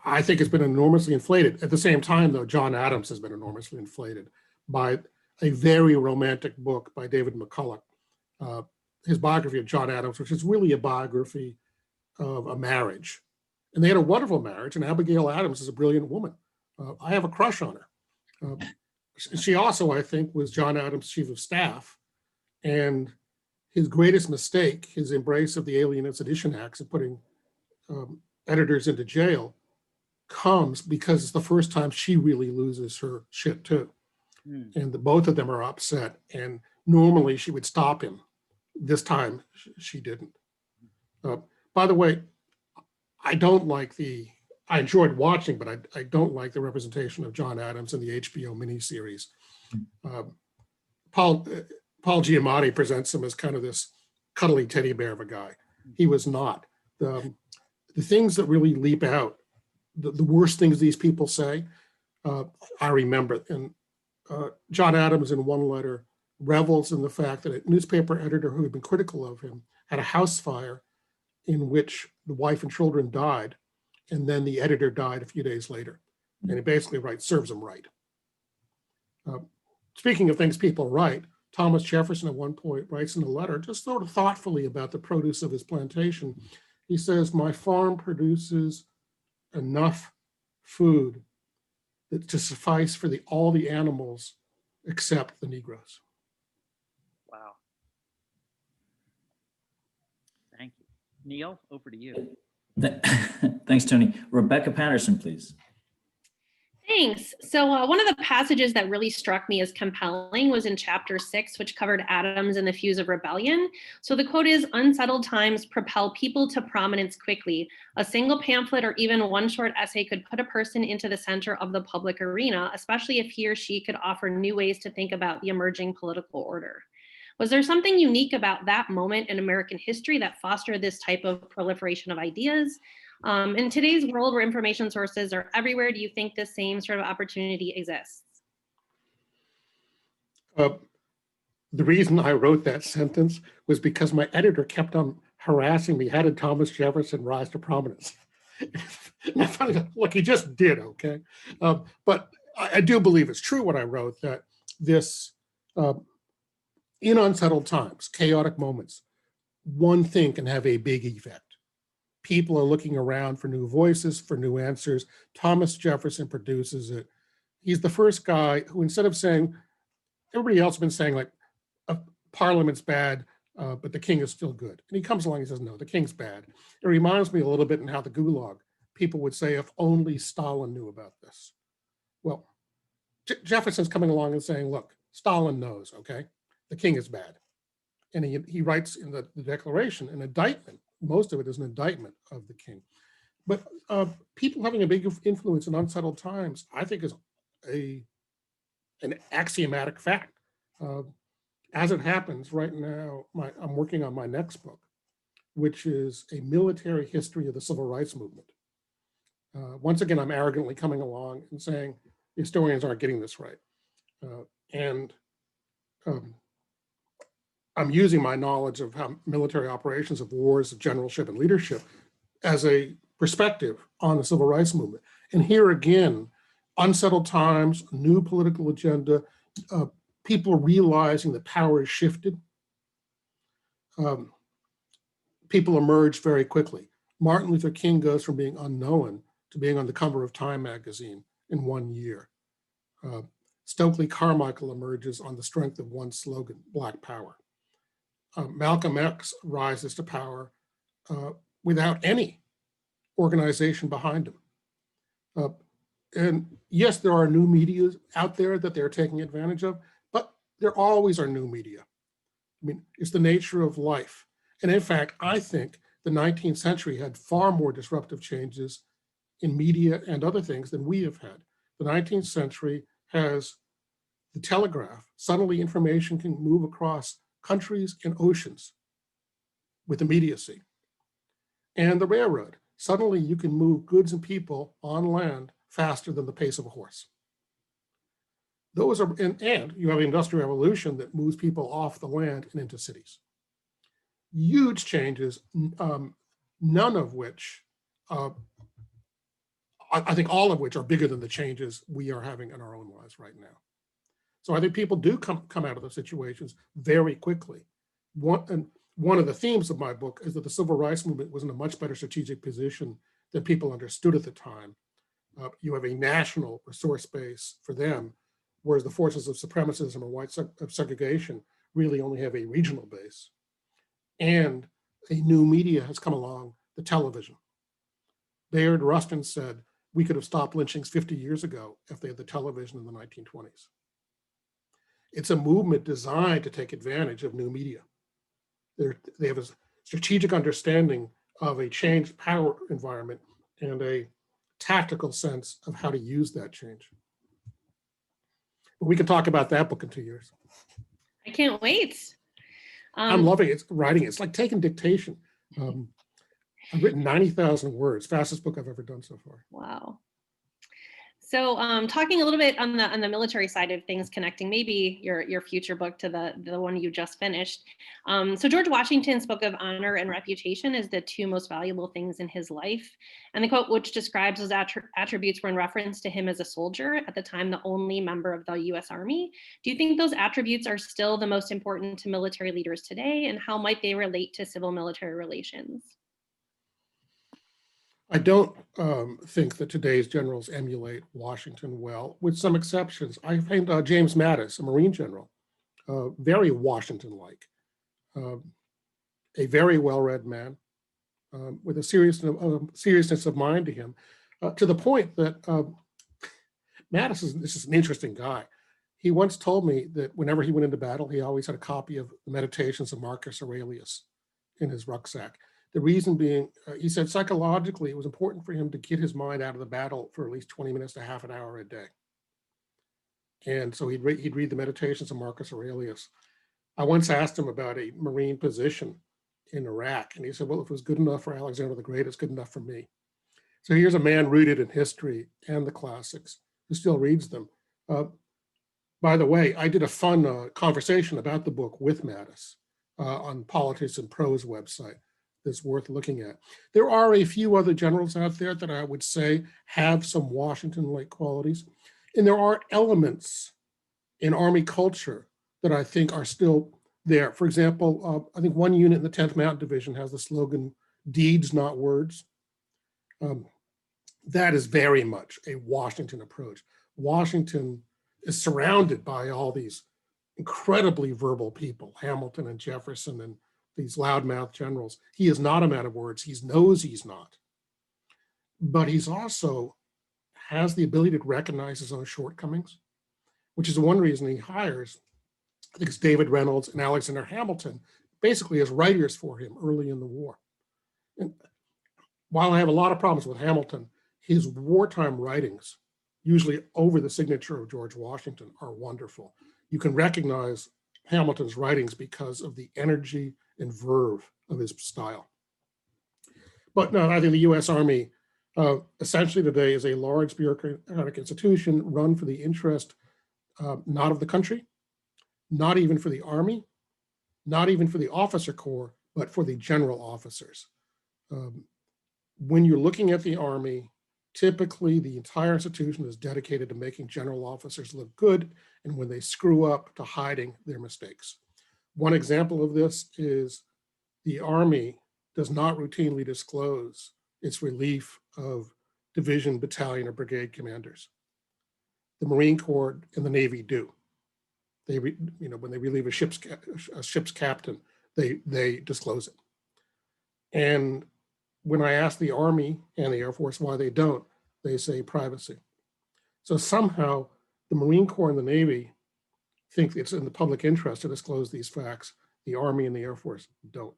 B: I think it's been enormously inflated. At the same time, though, John Adams has been enormously inflated by a very romantic book by David McCulloch, his biography of John Adams, which is really a biography of a marriage. And they had a wonderful marriage, and Abigail Adams is a brilliant woman. I have a crush on her. She also, I think, was John Adams' chief of staff, and his greatest mistake, his embrace of the Alien and Sedition Acts and putting editors into jail, comes because it's the first time she really loses her shit too. And both of them are upset. And normally she would stop him. This time she didn't. By the way, I enjoyed watching, but I don't like the representation of John Adams in the HBO miniseries. Paul Giamatti presents him as kind of this cuddly teddy bear of a guy. He was not. The things that really leap out, the worst things these people say, I remember. And John Adams, in one letter, revels in the fact that a newspaper editor who had been critical of him had a house fire in which the wife and children died, and then the editor died a few days later. And he basically writes, serves him right. Speaking of things people write, Thomas Jefferson at one point writes in a letter, just sort of thoughtfully about the produce of his plantation. He says, "My farm produces enough food to suffice for all the animals except the Negroes."
C: Wow. Thank you. Neil, over to you.
A: Thanks, Tony. Rebecca Patterson, please.
D: Thanks. So one of the passages that really struck me as compelling was in chapter 6, which covered Adams and the Fuse of Rebellion. So the quote is, "Unsettled times propel people to prominence quickly. A single pamphlet or even one short essay could put a person into the center of the public arena, especially if he or she could offer new ways to think about the emerging political order." Was there something unique about that moment in American history that fostered this type of proliferation of ideas? In today's world where information sources are everywhere, do you think the same sort of opportunity exists?
B: The reason I wrote that sentence was because my editor kept on harassing me. How did Thomas Jefferson rise to prominence? And I finally, look, he just did, okay? But I do believe it's true what I wrote, that this, in unsettled times, chaotic moments, one thing can have a big effect. People are looking around for new voices, for new answers. Thomas Jefferson produces it. He's the first guy who, instead of saying, everybody else has been saying like, Parliament's bad, but the king is still good. And he comes along and says, no, the king's bad. It reminds me a little bit in how the Gulag, people would say, if only Stalin knew about this. Well, Jefferson's coming along and saying, look, Stalin knows, okay? The king is bad. And he writes in the Declaration an indictment. Most of it is an indictment of the king. But people having a big influence in unsettled times, I think, is an axiomatic fact. As it happens right now, I'm working on my next book, which is a military history of the civil rights movement. Once again, I'm arrogantly coming along and saying historians aren't getting this right. I'm using my knowledge of how military operations, of wars, of generalship and leadership as a perspective on the civil rights movement. And here again, unsettled times, new political agenda, people realizing that power is shifted. People emerge very quickly. Martin Luther King goes from being unknown to being on the cover of Time magazine in 1 year. Stokely Carmichael emerges on the strength of one slogan, Black Power. Malcolm X rises to power without any organization behind him. And yes, there are new media out there that they're taking advantage of, but there always are new media. I mean, it's the nature of life. And in fact, I think the 19th century had far more disruptive changes in media and other things than we have had. The 19th century has the telegraph. Suddenly information can move across countries and oceans with immediacy. And the railroad. Suddenly you can move goods and people on land faster than the pace of a horse. Those are, and you have the Industrial Revolution that moves people off the land and into cities. Huge changes, none of which, I think all of which are bigger than the changes we are having in our own lives right now. So I think people do come out of those situations very quickly. One of the themes of my book is that the civil rights movement was in a much better strategic position than people understood at the time. You have a national resource base for them, whereas the forces of supremacism or white segregation really only have a regional base. And a new media has come along, the television. Bayard Rustin said, we could have stopped lynchings 50 years ago if they had the television in the 1920s. It's a movement designed to take advantage of new media. They have a strategic understanding of a changed power environment and a tactical sense of how to use that change. But we can talk about that book in 2 years.
D: I can't wait.
B: I'm loving it. Writing it. It's like taking dictation. I've written 90,000 words, fastest book I've ever done so far.
D: Wow. So talking a little bit on the military side of things, connecting maybe your future book to the one you just finished. So George Washington spoke of honor and reputation as the two most valuable things in his life. And the quote, which describes those attributes, were in reference to him as a soldier, at the time the only member of the US Army. Do you think those attributes are still the most important to military leaders today? And how might they relate to civil-military relations?
B: I don't think that today's generals emulate Washington well, with some exceptions. I find James Mattis, a Marine general, very Washington-like, a very well-read man with a seriousness of mind to him, to the point that Mattis this is an interesting guy. He once told me that whenever he went into battle, he always had a copy of the Meditations of Marcus Aurelius in his rucksack. The reason being, he said psychologically, it was important for him to get his mind out of the battle for at least 20 minutes to half an hour a day. And so he'd read the Meditations of Marcus Aurelius. I once asked him about a Marine position in Iraq, and he said, well, if it was good enough for Alexander the Great, it's good enough for me. So here's a man rooted in history and the classics who still reads them. By the way, I did a fun conversation about the book with Mattis on Politics and Prose website. That's worth looking at. There are a few other generals out there that I would say have some Washington-like qualities. And there are elements in Army culture that I think are still there. For example, I think one unit in the 10th Mountain Division has the slogan, "Deeds, not words." That is very much a Washington approach. Washington is surrounded by all these incredibly verbal people, Hamilton and Jefferson and these loudmouth generals. He is not a man of words. He knows he's not. But he's also has the ability to recognize his own shortcomings, which is one reason he hires, I think it's David Reynolds and Alexander Hamilton, basically as writers for him early in the war. And while I have a lot of problems with Hamilton, his wartime writings, usually over the signature of George Washington, are wonderful. You can recognize Hamilton's writings because of the energy and verve of his style. But no, I think the US Army essentially today is a large bureaucratic institution run for the interest not of the country, not even for the Army, not even for the officer corps, but for the general officers. When you're looking at the Army, typically the entire institution is dedicated to making general officers look good, and when they screw up, to hiding their mistakes. One example of this is the Army does not routinely disclose its relief of division, battalion, or brigade commanders. The Marine Corps and the Navy do. They, when they relieve a ship's captain, they disclose it. And when I ask the Army and the Air Force why they don't, they say privacy. So somehow the Marine Corps and the Navy think it's in the public interest to disclose these facts. The Army and the Air Force don't.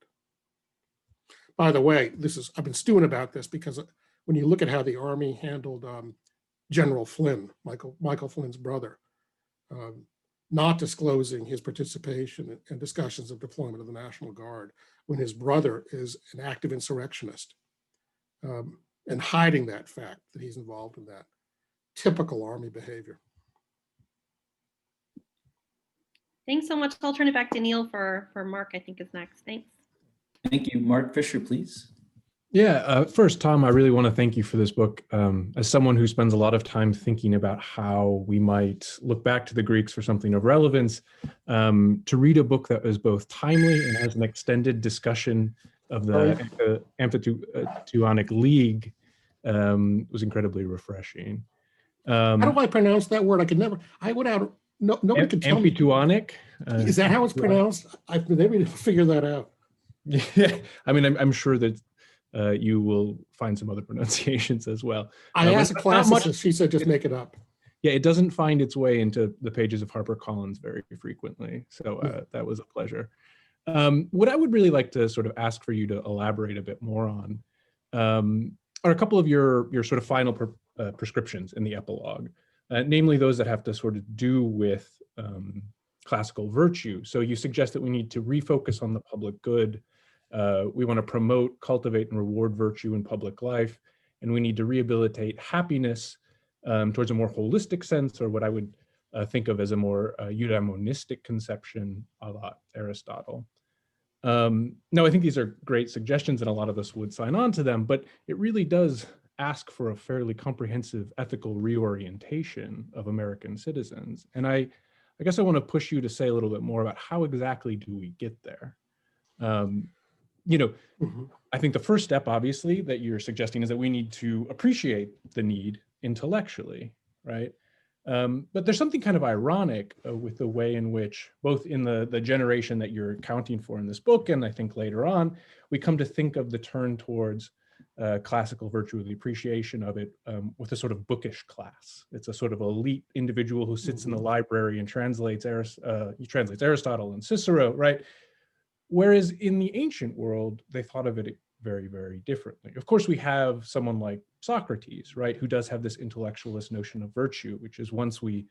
B: By the way, I've been stewing about this because when you look at how the Army handled General Flynn, Michael Flynn's brother, not disclosing his participation in discussions of deployment of the National Guard when his brother is an active insurrectionist, and hiding that fact that he's involved in that. Typical Army behavior.
D: Thanks so much. I'll turn it back to Neil for Mark, I think is next. Thanks.
A: Thank you. Mark Fisher, please.
E: Yeah, first, Tom, I really want to thank you for this book. As someone who spends a lot of time thinking about how we might look back to the Greeks for something of relevance, to read a book that is both timely and has an extended discussion of the Amphictyonic League was incredibly refreshing.
B: How do I pronounce that word? I could never, I would out, no, nobody could tell me.
E: Amphitronic.
B: Is that how it's pronounced? I've been able to figure that out.
E: Yeah, I mean, I'm sure that you will find some other pronunciations as well.
B: I asked a
E: Not
B: classicist, she said, just make it up.
E: Yeah, it doesn't find its way into the pages of HarperCollins very frequently. So that was a pleasure. What I would really like to sort of ask for you to elaborate a bit more on are a couple of your sort of final prescriptions in the epilogue, namely those that have to sort of do with classical virtue. So you suggest that we need to refocus on the public good. We want to promote, cultivate, and reward virtue in public life. And we need to rehabilitate happiness towards a more holistic sense, or what I would think of as a more eudaimonistic conception, a la Aristotle. No, I think these are great suggestions, and a lot of us would sign on to them, but it really does ask for a fairly comprehensive ethical reorientation of American citizens. And I guess I want to push you to say a little bit more about how exactly do we get there? I think the first step, obviously, that you're suggesting is that we need to appreciate the need intellectually, right? But there's something kind of ironic with the way in which, both in the generation that you're accounting for in this book, and I think later on, we come to think of the turn towards classical virtue, the appreciation of it, with a sort of bookish class. It's a sort of elite individual who sits in the library and translates Aristotle and Cicero, right? Whereas in the ancient world, they thought of it very, very differently. Of course, we have someone like Socrates, right, who does have this intellectualist notion of virtue, which is once we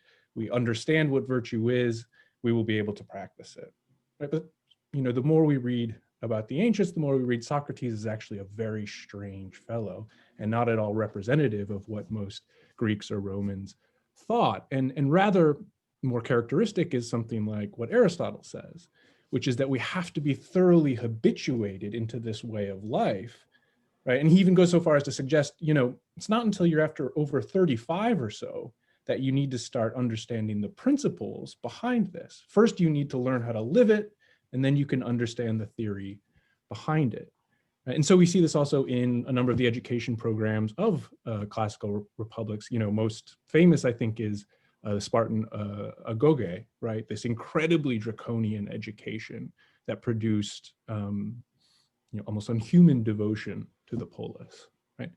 E: understand what virtue is, we will be able to practice it. Right? But the more we read about the ancients, the more we read Socrates is actually a very strange fellow and not at all representative of what most Greeks or Romans thought. And rather more characteristic is something like what Aristotle says, which is that we have to be thoroughly habituated into this way of life, right? And he even goes so far as to suggest, it's not until you're after over 35 or so that you need to start understanding the principles behind this. First, you need to learn how to live it, and then you can understand the theory behind it. And so we see this also in a number of the education programs of classical republics. Most famous, I think, is the Spartan agoge, right? This incredibly draconian education that produced almost unhuman devotion to the polis, right?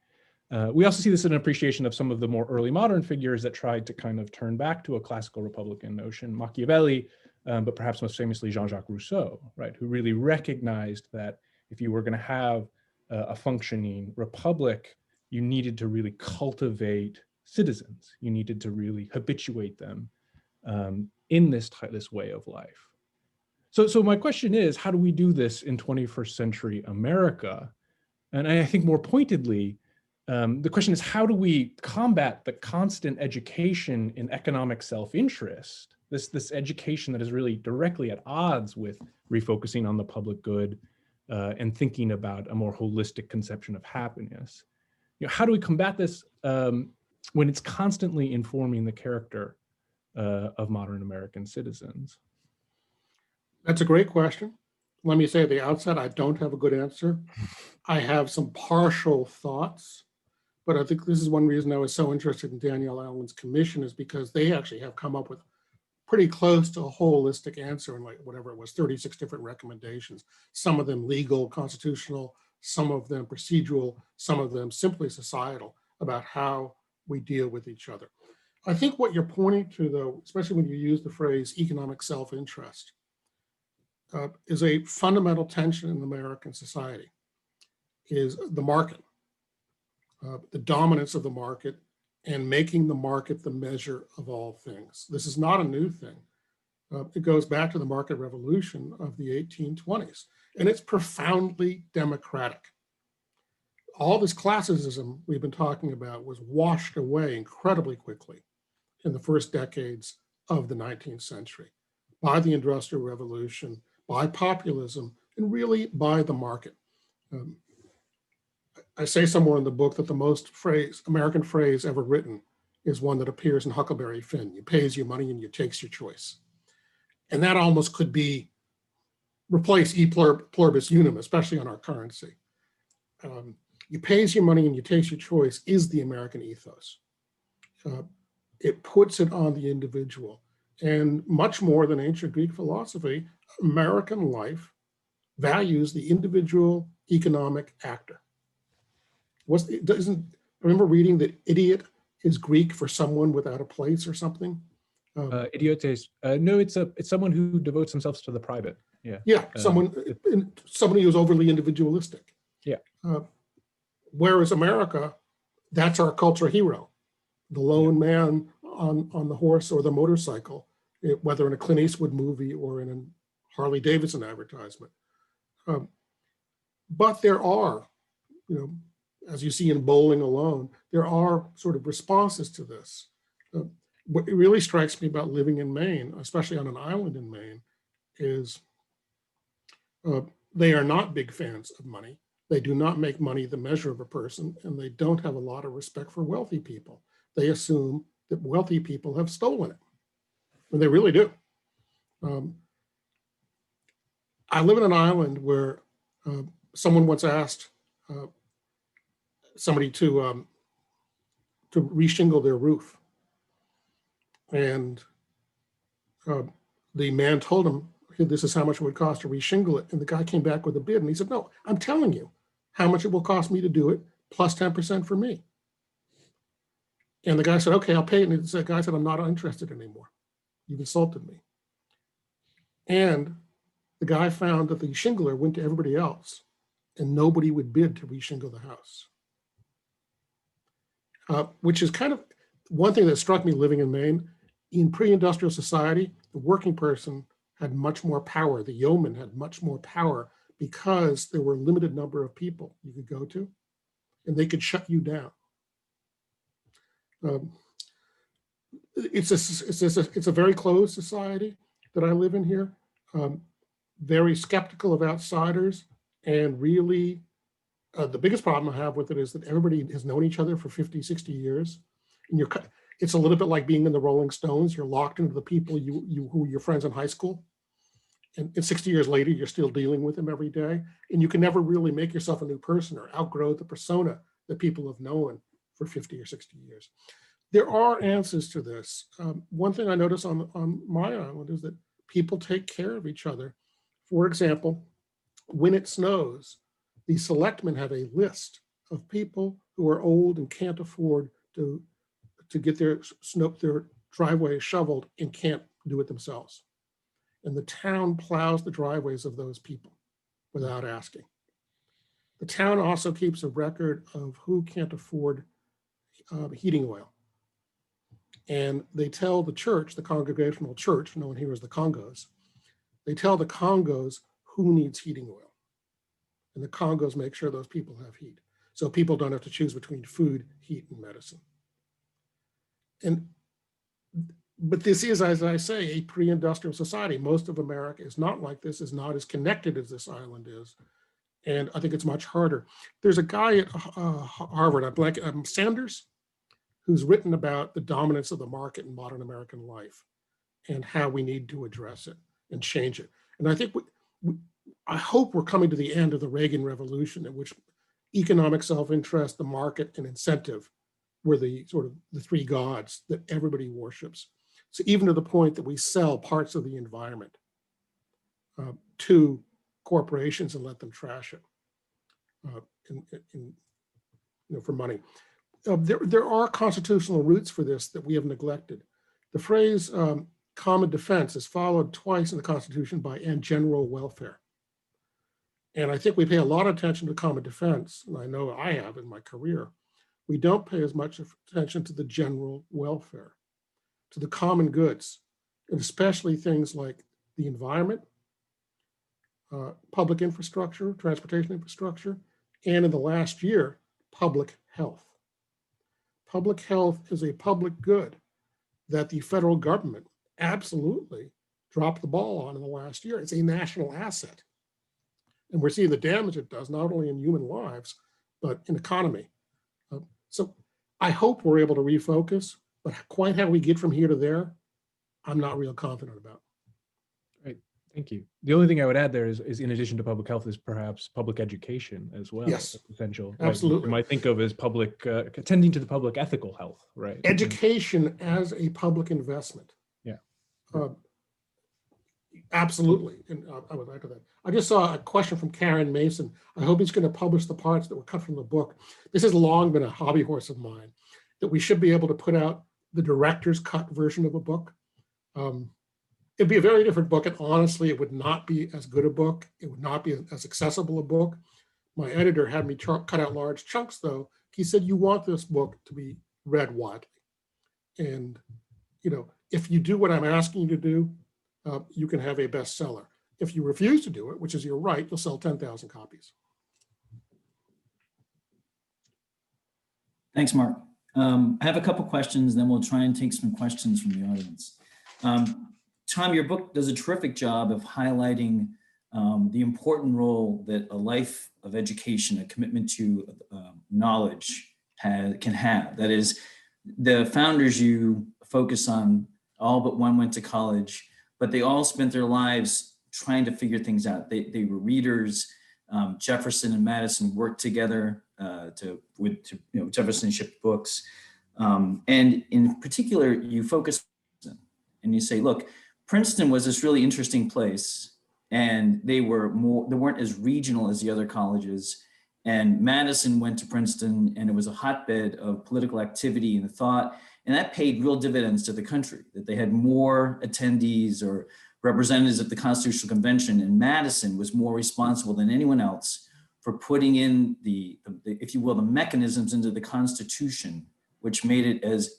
E: We also see this in appreciation of some of the more early modern figures that tried to kind of turn back to a classical republican notion, Machiavelli, but perhaps most famously Jean-Jacques Rousseau, right? Who really recognized that if you were going to have a functioning republic, you needed to really cultivate citizens. You needed to really habituate them in this way of life. So my question is, how do we do this in 21st century America? And I think more pointedly, the question is, how do we combat the constant education in economic self-interest, this education that is really directly at odds with refocusing on the public good and thinking about a more holistic conception of happiness? How do we combat this when it's constantly informing the character of modern American citizens?
B: That's a great question. Let me say at the outset, I don't have a good answer. I have some partial thoughts, but I think this is one reason I was so interested in Danielle Allen's commission, is because they actually have come up with pretty close to a holistic answer in, like, whatever it was, 36 different recommendations, some of them legal, constitutional, some of them procedural, some of them simply societal, about how we deal with each other. I think what you're pointing to, though, especially when you use the phrase economic self-interest, is a fundamental tension in American society, is the market, the dominance of the market, and making the market the measure of all things. This is not a new thing. It goes back to the market revolution of the 1820s, and it's profoundly democratic. All this classicism we've been talking about was washed away incredibly quickly in the first decades of the 19th century by the Industrial Revolution, by populism, and really by the market. I say somewhere in the book that the most American phrase ever written is one that appears in Huckleberry Finn: you pays you money and you takes your choice. And that almost could be replace e pluribus unum, especially on our currency. You pays your money and you takes your choice is the American ethos. it puts it on the individual. And much more than ancient Greek philosophy, American life values the individual economic actor. I remember reading that idiot is Greek for someone without a place or something.
E: Idiotes. No, it's someone who devotes themselves to the private. Yeah.
B: Yeah, somebody who's overly individualistic.
E: Yeah.
B: Whereas America, that's our cultural hero, the lone man on the horse or the motorcycle, whether in a Clint Eastwood movie or in a Harley Davidson advertisement. But there are, as you see in Bowling Alone, there are sort of responses to this. What really strikes me about living in Maine, especially on an island in Maine, is they are not big fans of money. They do not make money the measure of a person, and they don't have a lot of respect for wealthy people. They assume that wealthy people have stolen it, and they really do. I live in an island where someone once asked somebody to reshingle their roof, and the man told him, this is how much it would cost to reshingle it. And the guy came back with a bid, and he said, no, I'm telling you how much it will cost me to do it, plus 10% for me. And the guy said, okay, I'll pay it. And the guy said, I'm not interested anymore. You've insulted me. And the guy found that the shingler went to everybody else, and nobody would bid to reshingle the house. Which is kind of one thing that struck me living in Maine. In pre-industrial society, the working person had much more power. The yeoman had much more power because there were a limited number of people you could go to, and they could shut you down. It's a very closed society that I live in here. Very skeptical of outsiders, and really the biggest problem I have with it is that everybody has known each other for 50, 60 years. And it's a little bit like being in the Rolling Stones. You're locked into the people who were your friends in high school. And 60 years later, you're still dealing with them every day. And you can never really make yourself a new person or outgrow the persona that people have known for 50 or 60 years. There are answers to this. One thing I notice on my island is that people take care of each other. For example, when it snows, the selectmen have a list of people who are old and can't afford to get their driveway shoveled and can't do it themselves. And the town plows the driveways of those people without asking. The town also keeps a record of who can't afford heating oil. And they tell the church, the Congregational Church, known here as the Congos, they tell the Congos who needs heating oil. And the Congos make sure those people have heat. So people don't have to choose between food, heat, and medicine. But this is, as I say, a pre-industrial society. Most of America is not like this, is not as connected as this island is. And I think it's much harder. There's a guy at Harvard, Sanders, who's written about the dominance of the market in modern American life and how we need to address it and change it. And I think I hope we're coming to the end of the Reagan Revolution, in which economic self-interest, the market, and incentive were the sort of the three gods that everybody worships. So even to the point that we sell parts of the environment to corporations and let them trash it for money. There are constitutional roots for this that we have neglected. The phrase common defense is followed twice in the Constitution by "and general welfare." And I think we pay a lot of attention to common defense, and I know I have in my career. We don't pay as much attention to the general welfare, to the common goods, and especially things like the environment, public infrastructure, transportation infrastructure, and in the last year, public health. Public health is a public good that the federal government absolutely dropped the ball on in the last year. It's a national asset. And we're seeing the damage it does, not only in human lives, but in economy. So I hope we're able to refocus, but quite how we get from here to there, I'm not real confident about.
E: Right. Thank you. The only thing I would add there is in addition to public health is perhaps public education as well.
B: Yes,
E: Essential.
B: absolutely.
E: You might think of as public, attending to the public ethical health, right?
B: Education as a public investment.
E: Yeah.
B: Absolutely. And I would add to that. I just saw a question from Karen Mason. I hope he's going to publish the parts that were cut from the book. This has long been a hobby horse of mine, that we should be able to put out the director's cut version of a book. It'd be a very different book, and honestly, it would not be as good a book. It would not be as accessible a book. My editor had me cut out large chunks, though. He said, you want this book to be read widely. And, you know, if you do what I'm asking you to do, you can have a bestseller. If you refuse to do it, which is your right, you'll sell 10,000 copies.
A: Thanks, Mark. I have a couple questions, then we'll try and take some questions from the audience. Tom, your book does a terrific job of highlighting the important role that a life of education, a commitment to knowledge can have. That is, the founders you focus on, all but one went to college, but they all spent their lives trying to figure things out. They were readers. Jefferson and Madison worked together Jefferson shipped books. And in particular, you focus and you say, look, Princeton was this really interesting place, and they weren't as regional as the other colleges. And Madison went to Princeton, and it was a hotbed of political activity and thought, and that paid real dividends to the country, that they had more attendees or representatives at the Constitutional Convention, and Madison was more responsible than anyone else for putting in the if you will, the mechanisms into the Constitution, which made it as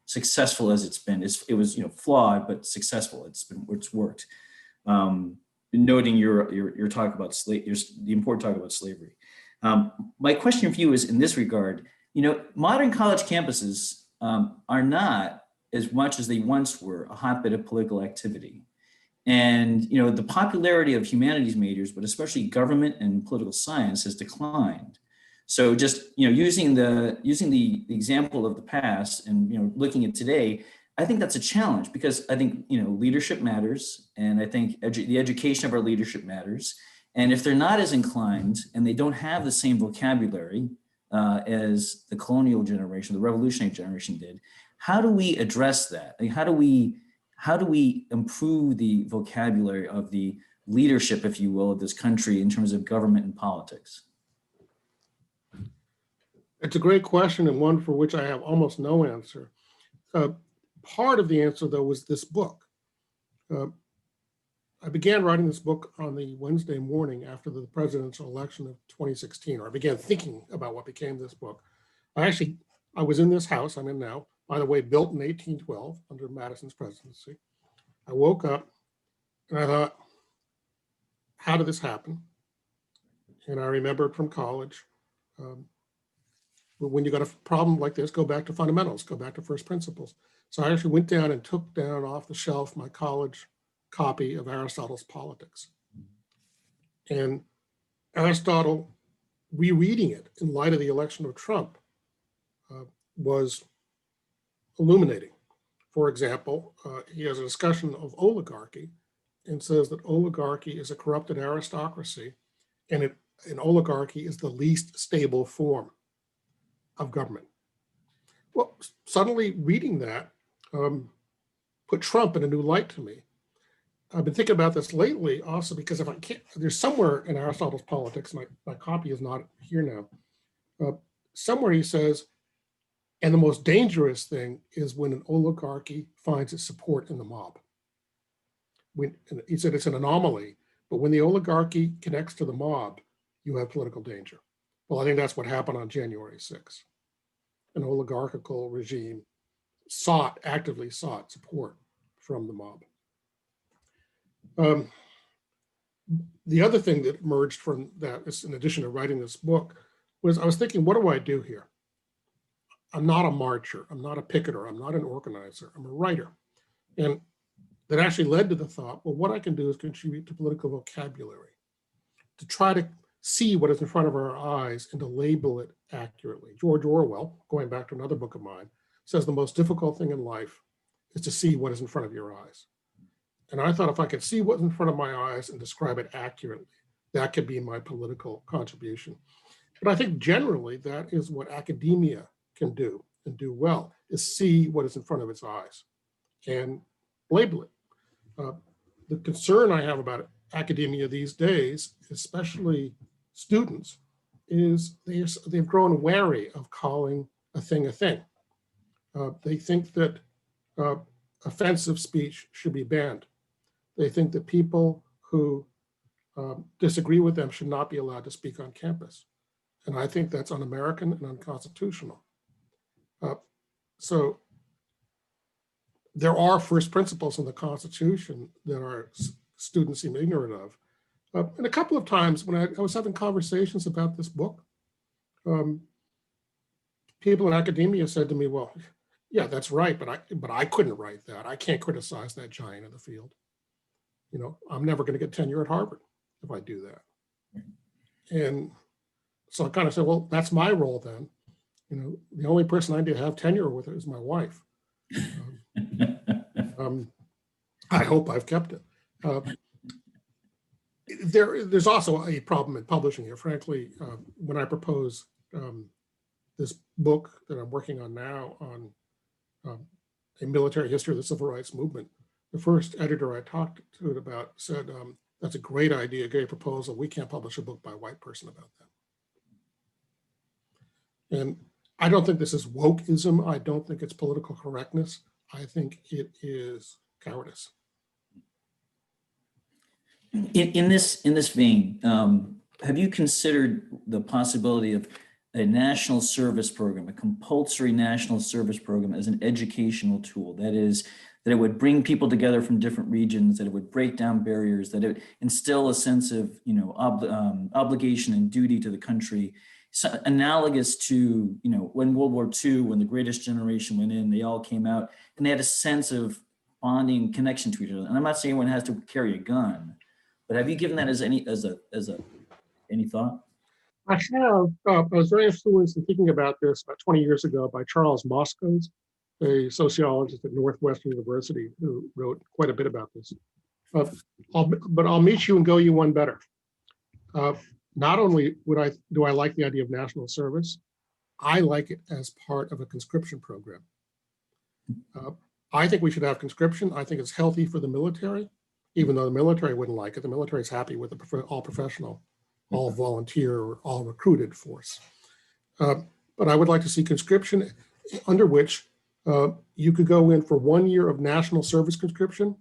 A: successful as it's been. It was flawed, but successful. It's worked. Noting your talk about the important talk about slavery. My question for you is in this regard. Modern college campuses are not, as much as they once were, a hotbed of political activity. And the popularity of humanities majors, but especially government and political science, has declined. So just using the example of the past and looking at today, I think that's a challenge, because I think leadership matters, and I think the education of our leadership matters. And if they're not as inclined and they don't have the same vocabulary as the colonial generation, the revolutionary generation did, how do we address that? I mean, how do we improve the vocabulary of the leadership, if you will, of this country in terms of government and politics?
B: It's a great question, and one for which I have almost no answer. Part of the answer, though, was this book. I began writing this book on the Wednesday morning after the presidential election of 2016, or I began thinking about what became this book. I was in this house I'm in now, by the way, built in 1812 under Madison's presidency. I woke up and I thought, how did this happen? And I remembered from college, when you got a problem like this, go back to fundamentals, go back to first principles. So I actually went down and took down off the shelf my college copy of Aristotle's Politics. And Aristotle, rereading it in light of the election of Trump, was illuminating. For example, he has a discussion of oligarchy and says that oligarchy is a corrupted aristocracy, and an oligarchy is the least stable form of government. Well, suddenly reading that put Trump in a new light to me. I've been thinking about this lately also because if I can't, there's somewhere in Aristotle's Politics, my copy is not here now, somewhere he says, and the most dangerous thing is when an oligarchy finds its support in the mob. He said it's an anomaly, but when the oligarchy connects to the mob, you have political danger. Well, I think that's what happened on January 6th. An oligarchical regime actively sought support from the mob. The other thing that emerged from that, in addition to writing this book, was I was thinking, what do I do here? I'm not a marcher, I'm not a picketer, I'm not an organizer, I'm a writer. And that actually led to the thought, well, what I can do is contribute to political vocabulary, to try to see what is in front of our eyes and to label it accurately. George Orwell, going back to another book of mine, says the most difficult thing in life is to see what is in front of your eyes. And I thought if I could see what's in front of my eyes and describe it accurately, that could be my political contribution. But I think generally that is what academia can do and do well, is see what is in front of its eyes and label it. The concern I have about academia these days, especially students, is they've grown wary of calling a thing a thing. They think that offensive speech should be banned. They think that people who disagree with them should not be allowed to speak on campus. And I think that's un-American and unconstitutional. So there are first principles in the Constitution that our students seem ignorant of. And a couple of times when I was having conversations about this book, people in academia said to me, well, yeah, that's right, but I couldn't write that. I can't criticize that giant in the field. You know, I'm never going to get tenure at Harvard if I do that. And so I kind of said, well, that's my role then. You know, the only person I need to have tenure with is my wife. I hope I've kept it. There's also a problem in publishing here. Frankly, when I propose this book that I'm working on now on a military history of the civil rights movement, the first editor I talked to it about said, that's a great idea, great proposal. We can't publish a book by a white person about that. And I don't think this is wokeism. I don't think it's political correctness. I think it is cowardice.
A: In this vein, have you considered the possibility of a national service program, a compulsory national service program as an educational tool? That is, that it would bring people together from different regions, that it would break down barriers, that it would instill a sense of, you know, obligation and duty to the country, so analogous to, you know, when World War II, when the greatest generation went in, they all came out and they had a sense of bonding connection to each other. And I'm not saying one has to carry a gun, but have you given that as any thought?
B: I have. I was very influenced in thinking about this about 20 years ago by Charles Moscos, a sociologist at Northwestern University, who wrote quite a bit about this. But I'll meet you and go you one better. Not only do I like the idea of national service, I like it as part of a conscription program. I think we should have conscription. I think it's healthy for the military, even though the military wouldn't like it. The military is happy with the all professional, all volunteer, or all recruited force. But I would like to see conscription under which you could go in for 1 year of national service conscription,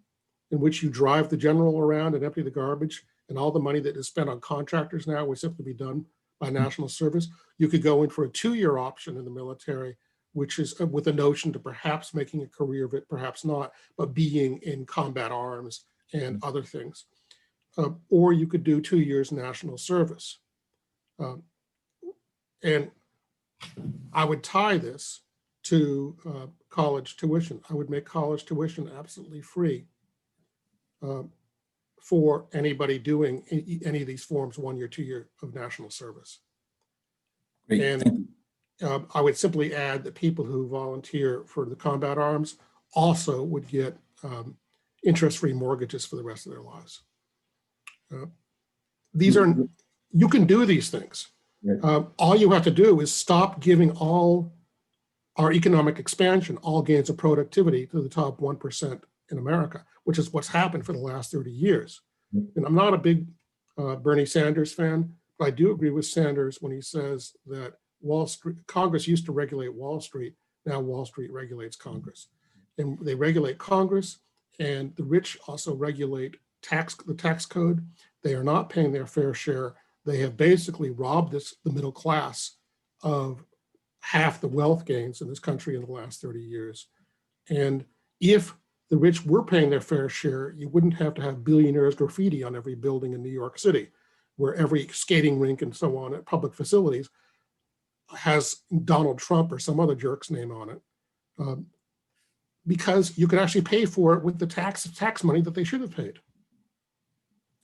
B: in which you drive the general around and empty the garbage, and all the money that is spent on contractors now would simply be done by national service. You could go in for a 2-year option in the military, which is with a notion to perhaps making a career of it, perhaps not, but being in combat arms and other things. Or you could do 2 years national service. And I would tie this to college tuition. I would make college tuition absolutely free for anybody doing any of these forms, 1 year, 2 year of national service.
A: Great.
B: And I would simply add that people who volunteer for the combat arms also would get interest-free mortgages for the rest of their lives. You can do these things.
A: Right.
B: All you have to do is stop giving all our economic expansion, all gains of productivity to the top 1% in America, which is what's happened for the last 30 years. And I'm not a big Bernie Sanders fan, but I do agree with Sanders when he says that Congress used to regulate Wall Street, now Wall Street regulates Congress. And they regulate Congress, and the rich also regulate the tax code. They are not paying their fair share. They have basically robbed the middle class of half the wealth gains in this country in the last 30 years. And if the rich were paying their fair share, you wouldn't have to have billionaires graffiti on every building in New York City, where every skating rink and so on at public facilities has Donald Trump or some other jerk's name on it, because you could actually pay for it with the tax money that they should have paid.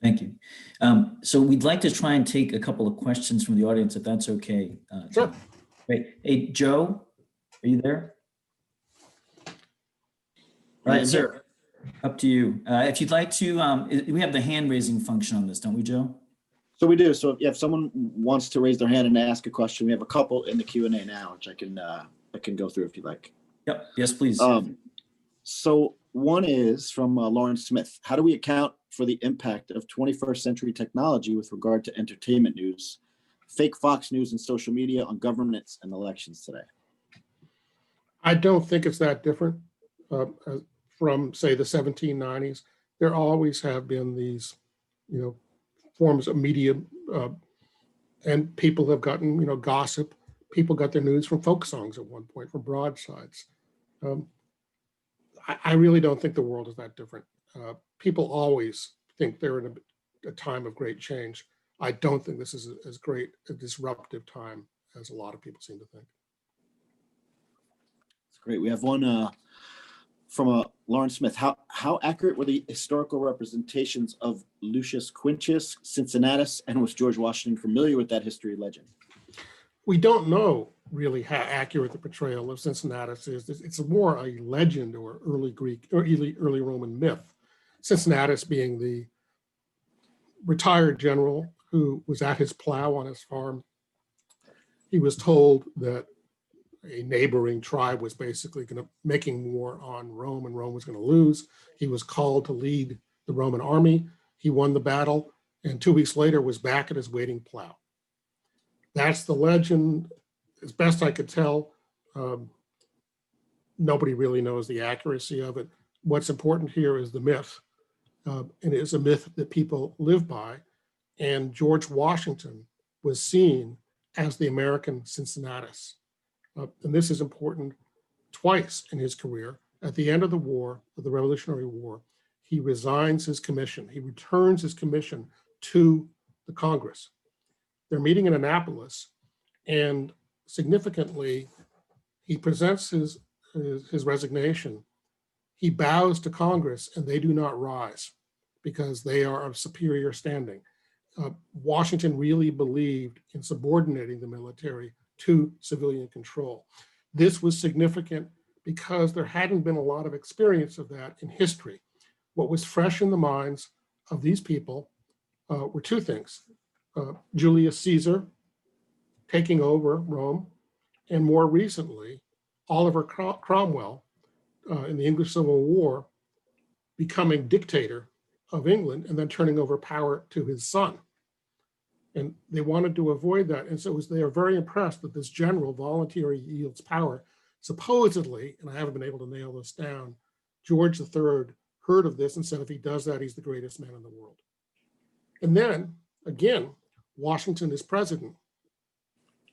A: Thank you. So we'd like to try and take a couple of questions from the audience, if that's okay.
B: Sure.
A: Great. Hey, Joe, are you there? All right, sir. Up to you. If you'd like to, we have the hand raising function on this, don't we, Joe?
F: So we do. So if someone wants to raise their hand and ask a question, we have a couple in the Q&A now, which I can go through if you'd like.
A: Yep. Yes, please.
F: So one is from Lawrence Smith. How do we account for the impact of 21st century technology with regard to entertainment news, fake Fox News and social media on governance and elections today?
B: I don't think it's that different from, say, the 1790s. There always have been these, forms of media, and people have gotten, gossip. People got their news from folk songs at one point, from broadsides. I really don't think the world is that different. People always think they're in a time of great change. I don't think this is as great a disruptive time as a lot of people seem to think.
F: That's great. We have one from Lawrence Smith. How accurate were the historical representations of Lucius Quintus Cincinnatus, and was George Washington familiar with that history legend?
B: We don't know really how accurate the portrayal of Cincinnatus is. It's more a legend or early Greek or early Roman myth. Cincinnatus being the retired general who was at his plow on his farm. He was told that a neighboring tribe was basically making war on Rome, and Rome was going to lose. He was called to lead the Roman army. He won the battle, and 2 weeks later was back at his waiting plow. That's the legend. As best I could tell, nobody really knows the accuracy of it. What's important here is the myth, and it's a myth that people live by. And George Washington was seen as the American Cincinnatus. And this is important twice in his career. At the end of the war, of the Revolutionary War, he resigns his commission. He returns his commission to the Congress. They're meeting in Annapolis, and significantly, he presents his resignation. He bows to Congress, and they do not rise because they are of superior standing. Washington really believed in subordinating the military to civilian control. This was significant because there hadn't been a lot of experience of that in history. What was fresh in the minds of these people were two things. Julius Caesar taking over Rome, and more recently, Oliver Cromwell in the English Civil War becoming dictator of England and then turning over power to his son. And they wanted to avoid that. And so they are very impressed that this general voluntarily yields power. Supposedly, and I haven't been able to nail this down, George III heard of this and said, if he does that, he's the greatest man in the world. And then, again, Washington is president.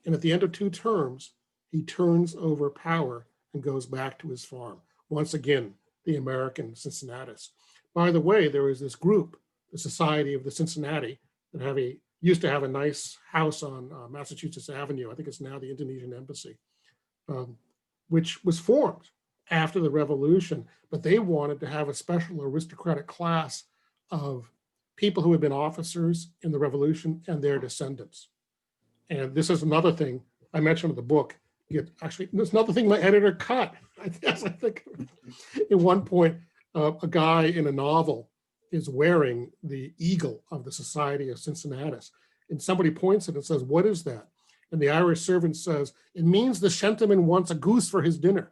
B: And at the end of 2 terms, he turns over power and goes back to his farm. Once again, the American Cincinnatus. By the way, there was this group, the Society of the Cincinnati, that used to have a nice house on Massachusetts Avenue. I think it's now the Indonesian Embassy, which was formed after the revolution, but they wanted to have a special aristocratic class of people who had been officers in the revolution and their descendants. And this is another thing I mentioned in the book. Actually, there's another thing my editor cut. I think at one point, a guy in a novel is wearing the eagle of the Society of Cincinnatus. And somebody points at it and says, what is that? And the Irish servant says, it means the gentleman wants a goose for his dinner.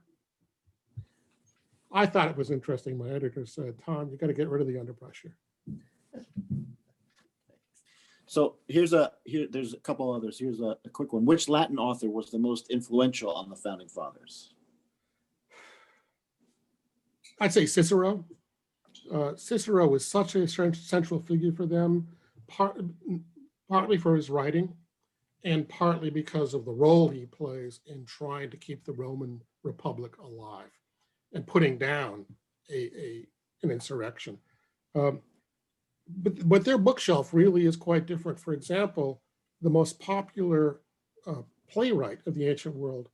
B: I thought it was interesting. My editor said, Tom, you got to get rid of the underbrush here.
F: So there's a couple others. Here's a quick one. Which Latin author was the most influential on the founding fathers?
B: I'd say Cicero. Cicero was such a central figure for them, partly for his writing and partly because of the role he plays in trying to keep the Roman Republic alive and putting down an insurrection. But their bookshelf really is quite different. For example, the most popular playwright of the ancient world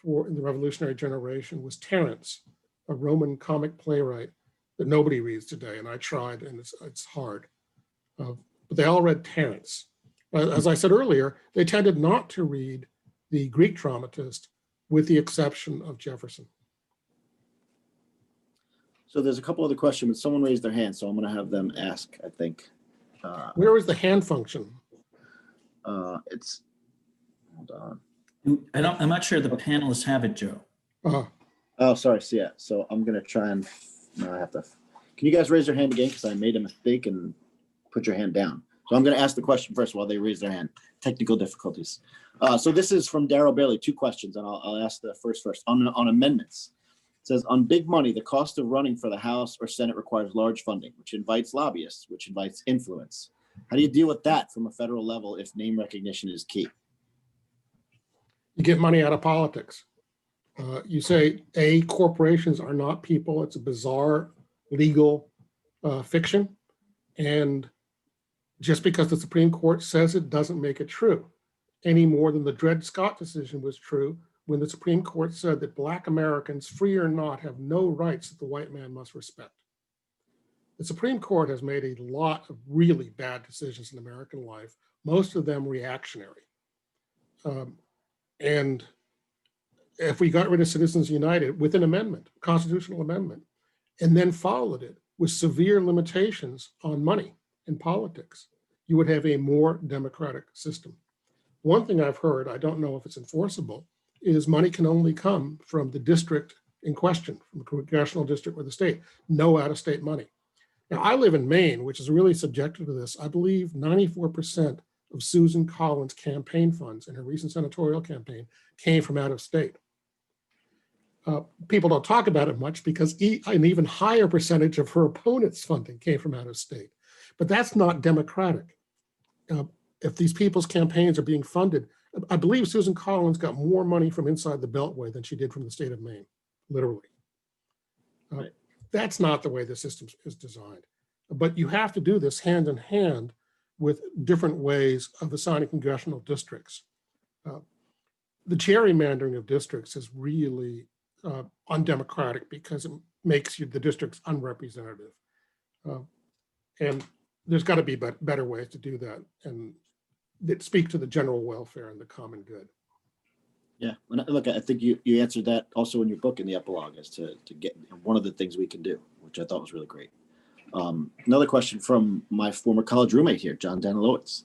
B: in the revolutionary generation was Terence, a Roman comic playwright that nobody reads today. And I tried, and it's hard. But they all read Terence. As I said earlier, they tended not to read the Greek dramatist, with the exception of Jefferson.
F: So there's a couple other questions, but someone raised their hand, so I'm gonna have them ask, I think.
B: Where is the hand function?
F: It's, hold on.
A: I'm not sure the panelists have it, Joe.
F: Oh, sorry. So yeah, so I'm gonna try and, no, I have to. Can you guys raise your hand again? Because I made a mistake and put your hand down. So I'm gonna ask the question first while they raise their hand. Technical difficulties. So this is from Daryl Bailey, 2 questions, and I'll ask the first. On amendments. It says, on big money, the cost of running for the House or Senate requires large funding, which invites lobbyists, which invites influence. How do you deal with that from a federal level if name recognition is key?
B: You get money out of politics. You say, corporations are not people. It's a bizarre legal fiction. And just because the Supreme Court says it doesn't make it true, any more than the Dred Scott decision was true when the Supreme Court said that Black Americans, free or not, have no rights that the white man must respect. The Supreme Court has made a lot of really bad decisions in American life, most of them reactionary. And if we got rid of Citizens United with an amendment, constitutional amendment, and then followed it with severe limitations on money in politics, you would have a more democratic system. One thing I've heard, I don't know if it's enforceable, is money can only come from the district in question, from the congressional district or the state, no out-of-state money. Now, I live in Maine, which is really subjected to this. I believe 94% of Susan Collins' campaign funds in her recent senatorial campaign came from out of state. People don't talk about it much because an even higher percentage of her opponents' funding came from out of state. But that's not democratic. If these people's campaigns are being funded, I believe Susan Collins got more money from inside the Beltway than she did from the state of Maine, literally.
F: Right.
B: That's not the way the system is designed. But you have to do this hand in hand with different ways of assigning congressional districts. The gerrymandering of districts is really undemocratic because it makes the districts unrepresentative. And there's got to be better ways to do that and that speak to the general welfare and the common good.
F: Yeah, and look, I think you answered that also in your book in the epilogue as to get one of the things we can do, which I thought was really great. Another question from my former college roommate here, John Danilowitz,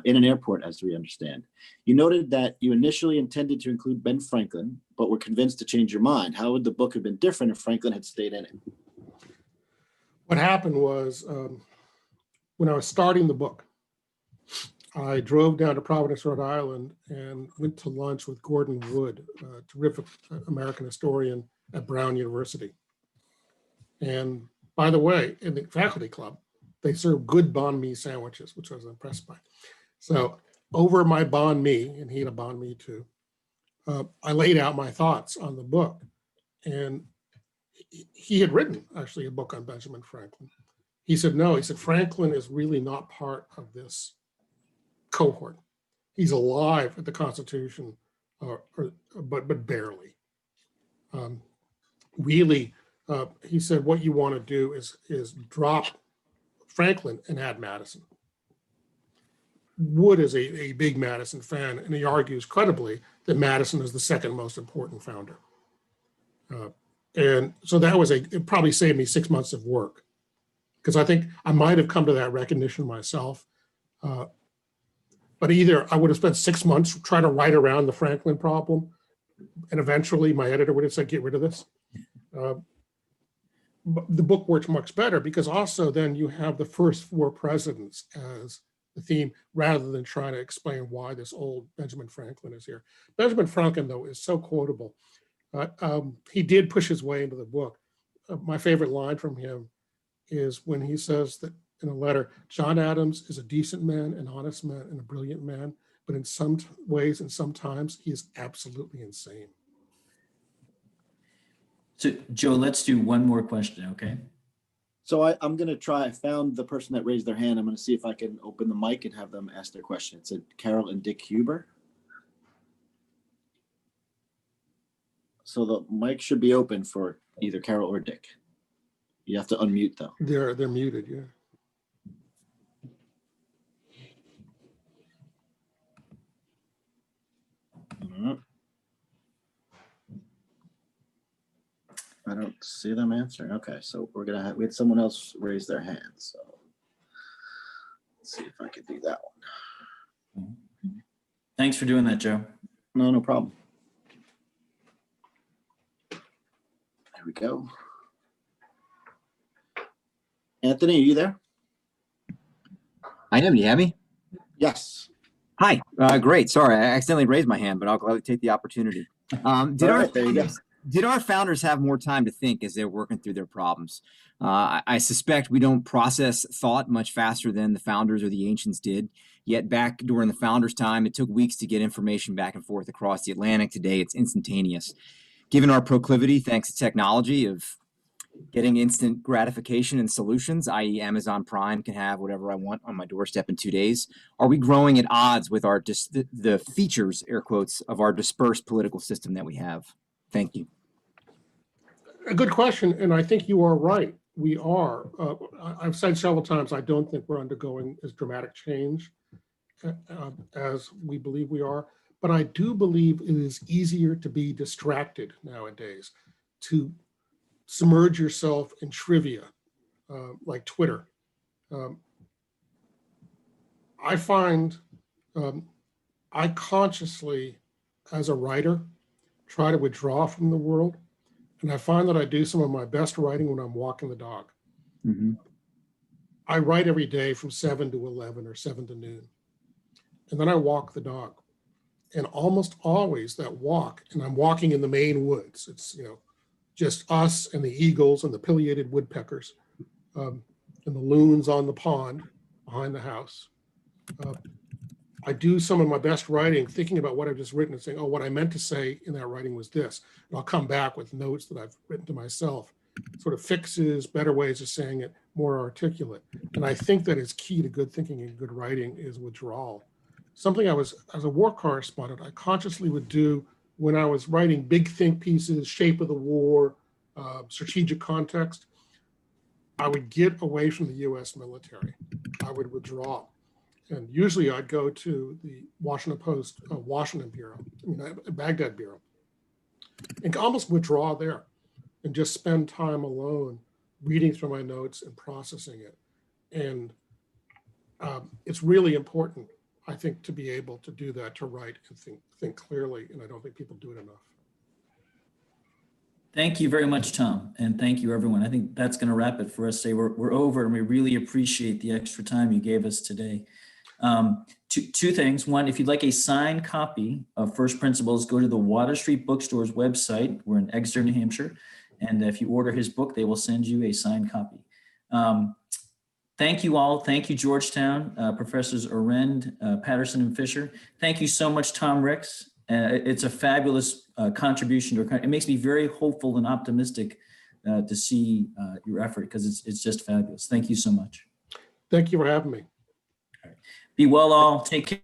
F: in an airport, as we understand. You noted that you initially intended to include Ben Franklin, but were convinced to change your mind. How would the book have been different if Franklin had stayed in it?
B: What happened was when I was starting the book, I drove down to Providence, Rhode Island, and went to lunch with Gordon Wood, a terrific American historian at Brown University. And by the way, in the faculty club, they serve good banh mi sandwiches, which I was impressed by. So over my banh mi, and he had a banh mi too, I laid out my thoughts on the book. And he had written actually a book on Benjamin Franklin. He said, no, he said, Franklin is really not part of this cohort. He's alive at the Constitution, but barely. Really, he said, what you want to do is drop Franklin and add Madison. Wood is a big Madison fan, and he argues credibly that Madison is the second most important founder. And so that was it probably saved me 6 months of work, because I think I might have come to that recognition myself. But either I would have spent 6 months trying to write around the Franklin problem, and eventually my editor would have said, get rid of this. But the book works much better because also then you have the first 4 presidents as the theme, rather than trying to explain why this old Benjamin Franklin is here. Benjamin Franklin, though, is so quotable. He did push his way into the book. My favorite line from him is when he says that in a letter, John Adams is a decent man, an honest man, and a brilliant man, but in some ways and sometimes he is absolutely insane.
A: So Joe, let's do one more question, okay?
F: So I'm going to try, I found the person that raised their hand. I'm going to see if I can open the mic and have them ask their question. It's Carol and Dick Huber. So the mic should be open for either Carol or Dick. You have to unmute though.
B: They're muted, yeah.
F: I don't see them answering. Okay, so we had someone else raise their hand, so let's see if I can do that one.
A: Thanks for doing that, Joe.
F: No problem. There we go. Anthony, are you there?
G: I am. You have me?
F: Yes.
G: Hi. Great. Sorry, I accidentally raised my hand, but I'll gladly take the opportunity.
F: There you go.
G: Did our founders have more time to think as they're working through their problems? I suspect we don't process thought much faster than the founders or the ancients did. Yet back during the founders' time, it took weeks to get information back and forth across the Atlantic. Today, it's instantaneous. Given our proclivity, thanks to technology, of getting instant gratification and solutions, i.e. Amazon Prime can have whatever I want on my doorstep in 2 days, are we growing at odds with our the features, air quotes, of our dispersed political system that we have? Thank you.
B: A good question, and I think you are right. We are. I've said several times, I don't think we're undergoing as dramatic change as we believe we are, but I do believe it is easier to be distracted nowadays, to submerge yourself in trivia, like Twitter. I find I consciously, as a writer, try to withdraw from the world. And I find that I do some of my best writing when I'm walking the dog.
G: Mm-hmm.
B: I write every day from 7 to 11 or 7 to noon. And then I walk the dog. And almost always that walk, and I'm walking in the Maine woods. It's, just us and the eagles and the pileated woodpeckers and the loons on the pond behind the house. I do some of my best writing thinking about what I've just written and saying, oh, what I meant to say in that writing was this. And I'll come back with notes that I've written to myself, sort of fixes, better ways of saying it, more articulate. And I think that is key to good thinking and good writing is withdrawal. Something I was, as a war correspondent, I consciously would do when I was writing big think pieces, shape of the war, strategic context. I would get away from the US military. I would withdraw. And usually I'd go to the Washington Post, Washington Bureau, Baghdad Bureau, and almost withdraw there and just spend time alone reading through my notes and processing it. And it's really important, I think, to be able to do that, to write and think clearly. And I don't think people do it enough.
A: Thank you very much, Tom. And thank you, everyone. I think that's going to wrap it for us today. We're over, and we really appreciate the extra time you gave us today. Two things. One, if you'd like a signed copy of First Principles, go to the Water Street Bookstore's website. We're in Exeter, New Hampshire. And if you order his book, they will send you a signed copy. Thank you all. Thank you, Georgetown, Professors Arend, Patterson, and Fisher. Thank you so much, Tom Ricks. It's a fabulous contribution to it makes me very hopeful and optimistic to see your effort, because it's just fabulous. Thank you so much.
B: Thank you for having me.
A: Be well all. Take care.